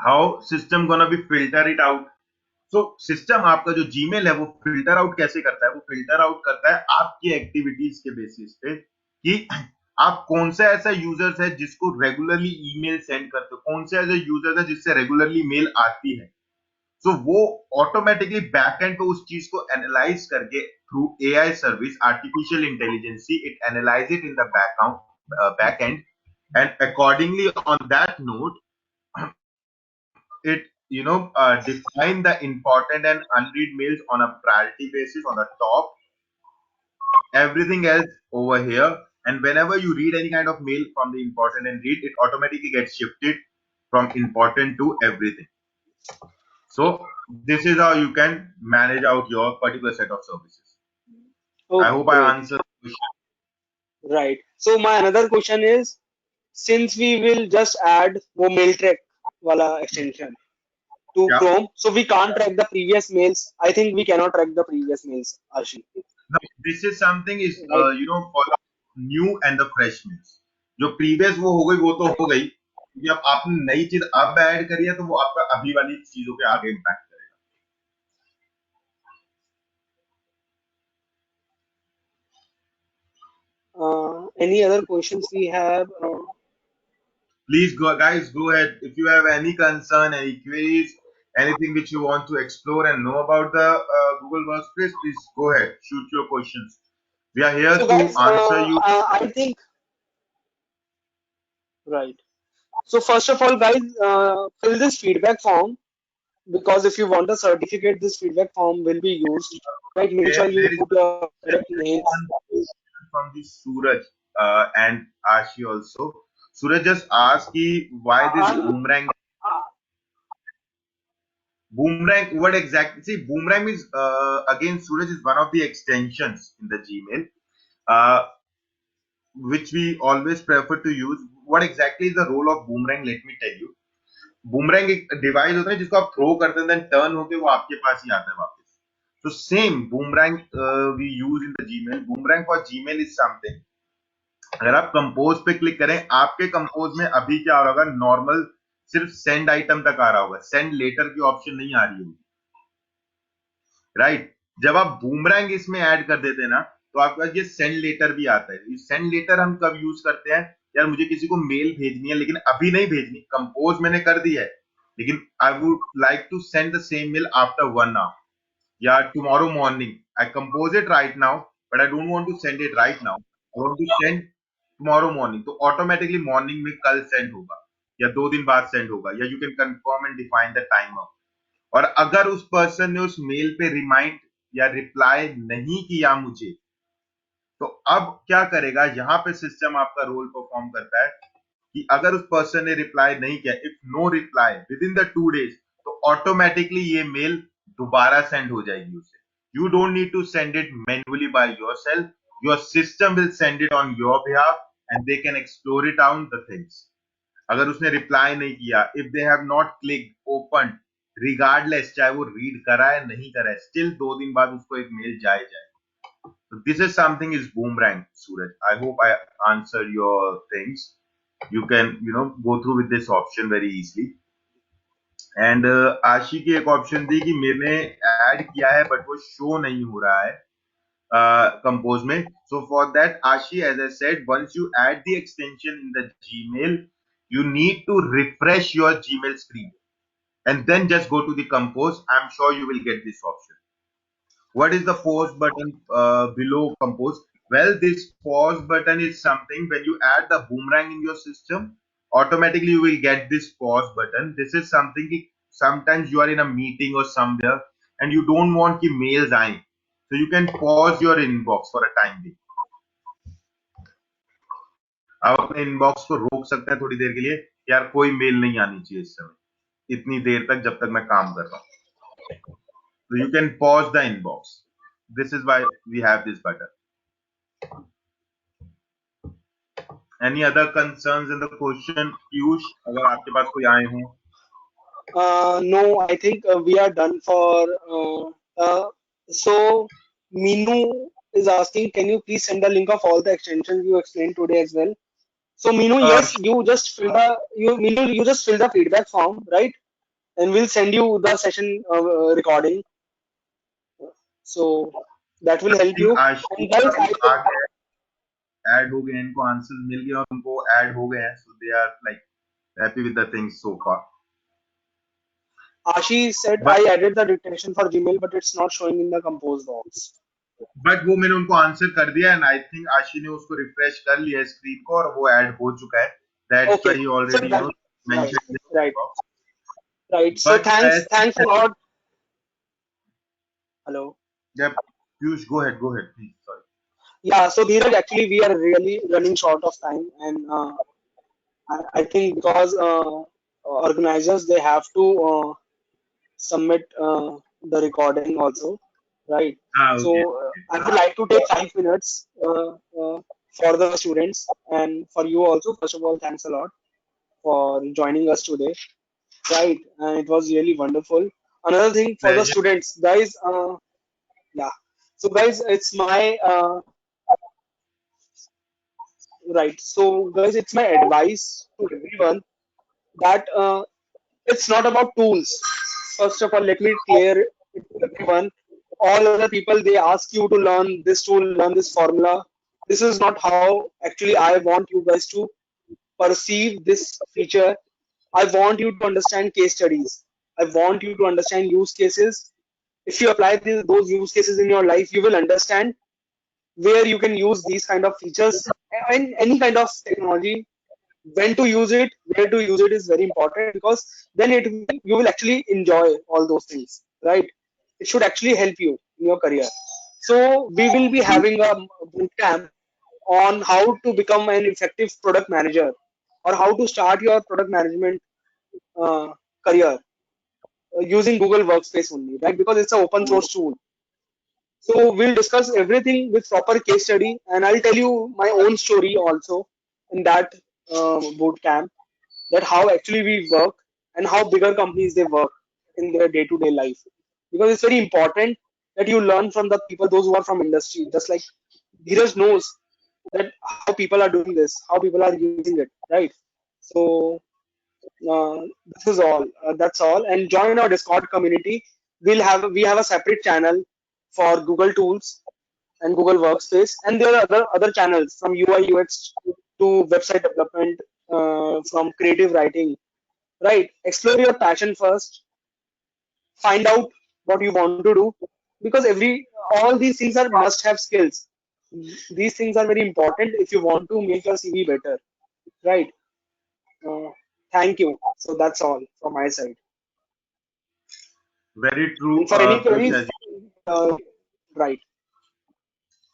How system gonna be filter it out? So system आपका जो जीमेल है वो फिल्टर आउट कैसे करता है? वो फिल्टर आउट करता है आपकी एक्टिविटीज के बेसिस पे कि आप कौन सा ऐसा यूजर्स है जिसको रेगुलरली ईमेल सेंड करते हो, कौन से ऐसे यूजर्स है जिससे रेगुलरली मेल आती है। सो वो ऑटोमेटिकली बैकएंड पे उस चीज को एनालाइज करके through AI service, artificial intelligence, it analyze it in the backend, and accordingly on that note it define the important and unread mails on a priority basis on the top, everything else over here, and whenever you read any kind of mail from the important and read, it automatically gets shifted from important to everything. So this is how you can manage out your particular set of services. I hope I Okay, answered the question. right. So my another question is, since we will just add वो mail track वाला extension to Yeah. Chrome, so we can't track the previous mails. I think we cannot track the previous mails, Arshi. Now, this is something is Right. for the new and the fresh meals. जो previous वो हो गई वो तो हो गई, क्योंकि अब आपने नई चीज अब ऐड करी है तो वो आपका अभी वाली चीजों पे आगे इम्पैक्ट करेगा। Any other questions we have? Please go, guys, go ahead if you have any concern, any queries, anything which you want to explore and know about the Google Workspace, please go ahead, shoot your questions. We are here So to guys, answer you. I think right. So first of all, guys, fill this feedback form, because if you want a certificate, this feedback form will be used. Right. Make sure you There is put your correct names. one question from the Suraj and Ashi also. Suraj just asked ki why this boomerang. Boomerang, what exactly? See, boomerang is again, Suraj, is one of the extensions in the Gmail, uh, which we always prefer to use. What exactly is the role of boomerang? Let me tell you. Boomerang एक device होता है जिसको आप throw करते हैं, then turn होके वो आपके पास ही आता है वापस. So same boomerang we use in the Gmail. Boomerang for Gmail is something. अगर आप कंपोज पे क्लिक करें, आपके कंपोज में अभी क्या हो रहा होगा, नॉर्मल सिर्फ सेंड आइटम तक आ रहा होगा, सेंड लेटर की ऑप्शन नहीं आ रही होगी, राइट? जब आप बूमरैंग इसमें ऐड कर देते हैं ना, तो आपके पास ये सेंड लेटर भी आता है. ये सेंड लेटर हम कब यूज करते हैं, यार मुझे किसी को मेल भेजनी है लेकिन अभी नहीं भेजनी, कंपोज मैंने कर दी है, लेकिन I would like to send the same mail after 1 hour या tomorrow morning. I compose it right now but I don't want to send it right now, I want to send tomorrow morning. तो automatically morning में कल send होगा या 2 दिन बाद send होगा, या you can confirm and define the timer. और अगर उस पर्सन ने उस मेल पे रिमाइंड या रिप्लाई नहीं किया मुझे, तो अब क्या करेगा, यहां पे सिस्टम आपका रोल परफॉर्म करता है कि अगर उस पर्सन ने रिप्लाई नहीं किया, if no reply within the 2 days, तो ऑटोमेटिकली ये मेल दोबारा सेंड हो जाएगी उसे. You don't need to send it manually by yourself, your system will send it on your behalf and they can explore it out the things. अगर उसने reply नहीं किया, if they have not click open, regardless चाहे वो read करा है नहीं करा है, स्टिल 2 दिन बाद उसको एक मेल जाए. So this is something is boomerang, Suraj. I hope I answered your things. You can go through with this option very easily. And आशी की एक ऑप्शन थी कि मैंने ऐड किया है बट वो शो नहीं हो रहा है कंपोज में. So for that, Ashi, as I said, once you add the extension in the Gmail, you need to refresh your Gmail screen and then just go to the compose. I'm sure you will get this option. What is the pause button below compose? Well, this pause button is something when you add the boomerang in your system, automatically you will get this pause button. This is something कि sometimes you are in a meeting or somewhere and you don't want कि mails आए. So you can pause your inbox for a time being. आप अपने inbox को रोक सकते हैं थोड़ी देर के लिए. यार कोई मेल नहीं आनी चाहिए इस समय इतनी देर तक जब तक मैं काम कर रहा हूँ. So you can pause the inbox. This is why we have this button. Any other concerns in the question, Piyush? अगर आपके पास कोई आए हों. No, I think we are done for. So, Minu is asking, can you please send the link of all the extensions you explained today as well? So, Minu, yes, you just fill the feedback form, right? And we'll send you the session recording. So that will help think you. आशी And guys, I आ think गए, add हो गए, इनको answers मिल गए और उनको add हो गए हैं. So they are like happy with the things so far. Ashi said But I added the dictation for Gmail, but it's not showing in the compose box. वो मैंने उनको आंसर कर दिया एंड आई थिंक आशी ने उसको refresh कर लिया स्क्रीन को और वो ऐड हो चुका है. That's Okay, why he so already that, right, mentioned in right, the box. right. So But thanks a lot. Hello. yeah, Piyush, go ahead, please. Sorry. Yeah, so Dheeraj, actually, we are really running short of time, and I think because organizers they have to submit the recording also, right? So Okay. I would like to take 5 minutes for the students and for you also. First of all, thanks a lot for joining us today, right? And it was really wonderful. Another thing for the Pleasure. students, guys. Yeah. So guys, it's my right. So guys, it's my advice to everyone that it's not about tools. First of all, let me clear it to everyone. All other people they ask you to learn this tool, learn this formula. This is not how actually I want you guys to perceive this feature. I want you to understand case studies. I want you to understand use cases. If you apply those use cases in your life, you will understand where you can use these kind of features and any kind of technology. When to use it, where to use it is very important because then you will actually enjoy all those things, right? It should actually help you in your career. So we will be having a boot camp on how to become an effective product manager or how to start your product management uh, career using Google Workspace only, right? Because it's an open source tool. So we'll discuss everything with proper case study, and I'll tell you my own story also in that boot camp, that how actually we work and how bigger companies they work in their day-to-day life. Because it's very important that you learn from the people, those who are from industry. Just like Dheeraj knows that how people are doing this, how people are using it, right? So this is all. That's all. And join our Discord community. We have a separate channel for Google Tools and Google Workspace, and there are other channels from UI UX to website development, from creative writing. Right? Explore your passion first. Find out what you want to do, because all these things are must-have skills. These things are very important if you want to make your CV better. Right? Uh, Thank you. So that's all from my side. Very true, And for any Piyush, queries, as uh, right.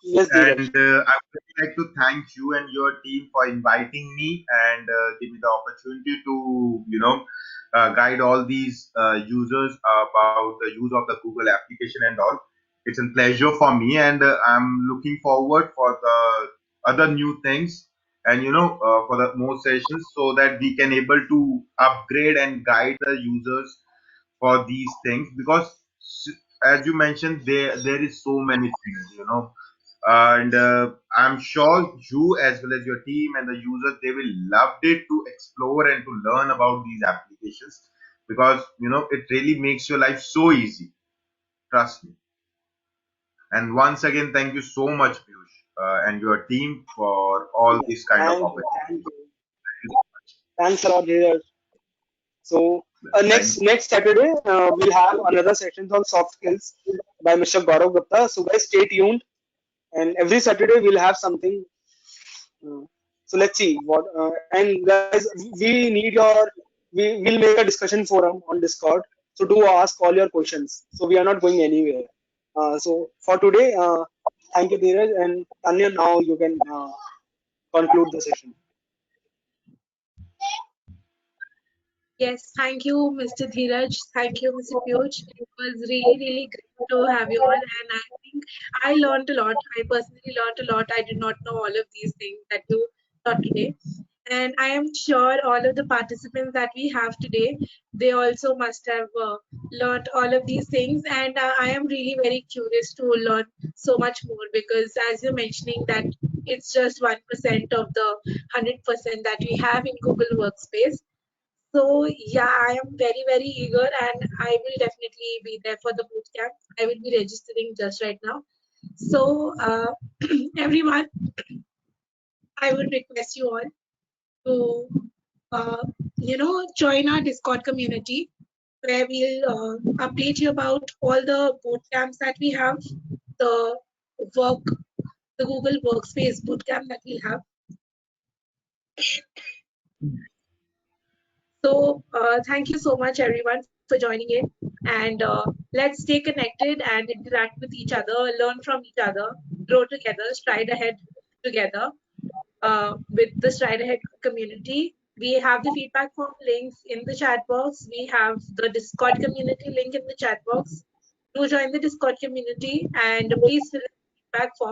Yes, and Dheeraj. I would really like to thank you and your team for inviting me and give me the opportunity to, guide all these users about the use of the Google application and all. It's a pleasure for me, and I'm looking forward for the other new things and for the more sessions so that we can able to upgrade and guide the users for these things because as you mentioned there is so many things and I'm sure you as well as your team and the users they will love it to explore and to learn about these applications because it really makes your life so easy. Trust me. And once again, thank you so much, Piyush, and your team for all Yeah, these kind of thank you, opportunities. thank you. Thanks a lot, Dheeraj. So Thank next Saturday we'll have another session on soft skills by Mr. Gaurav Gupta. So guys, stay tuned. And every Saturday we'll have something. Uh, so let's see what. And guys, we need your. We will make a discussion forum on Discord. So do ask all your questions. So we are not going anywhere. So for today, thank you, Dheeraj, and Tanya. Now you can conclude the session. Yes, thank you, Mr. Dheeraj. Thank you, Mr. Piyush. It was really, really great to have you all. And I think I learned a lot. I personally learned a lot. I did not know all of these things that you taught today. And I am sure all of the participants that we have today, they also must have learned all of these things. And I am really very curious to learn so much more because, as you're mentioning, that it's just 1% of the 100% that we have in Google Workspace. So yeah, I am very, very eager and I will definitely be there for the boot camp. I will be registering just right now. So everyone, I would request you all to join our Discord community where we'll update you about all the boot camps that we have, the work, the Google Workspace boot camp that we have. So thank you so much, everyone, for joining in. And let's stay connected and interact with each other, learn from each other, grow together, stride ahead together with the Stride Ahead community. We have the feedback form links in the chat box. We have the Discord community link in the chat box. Do join the Discord community and please fill in the feedback form.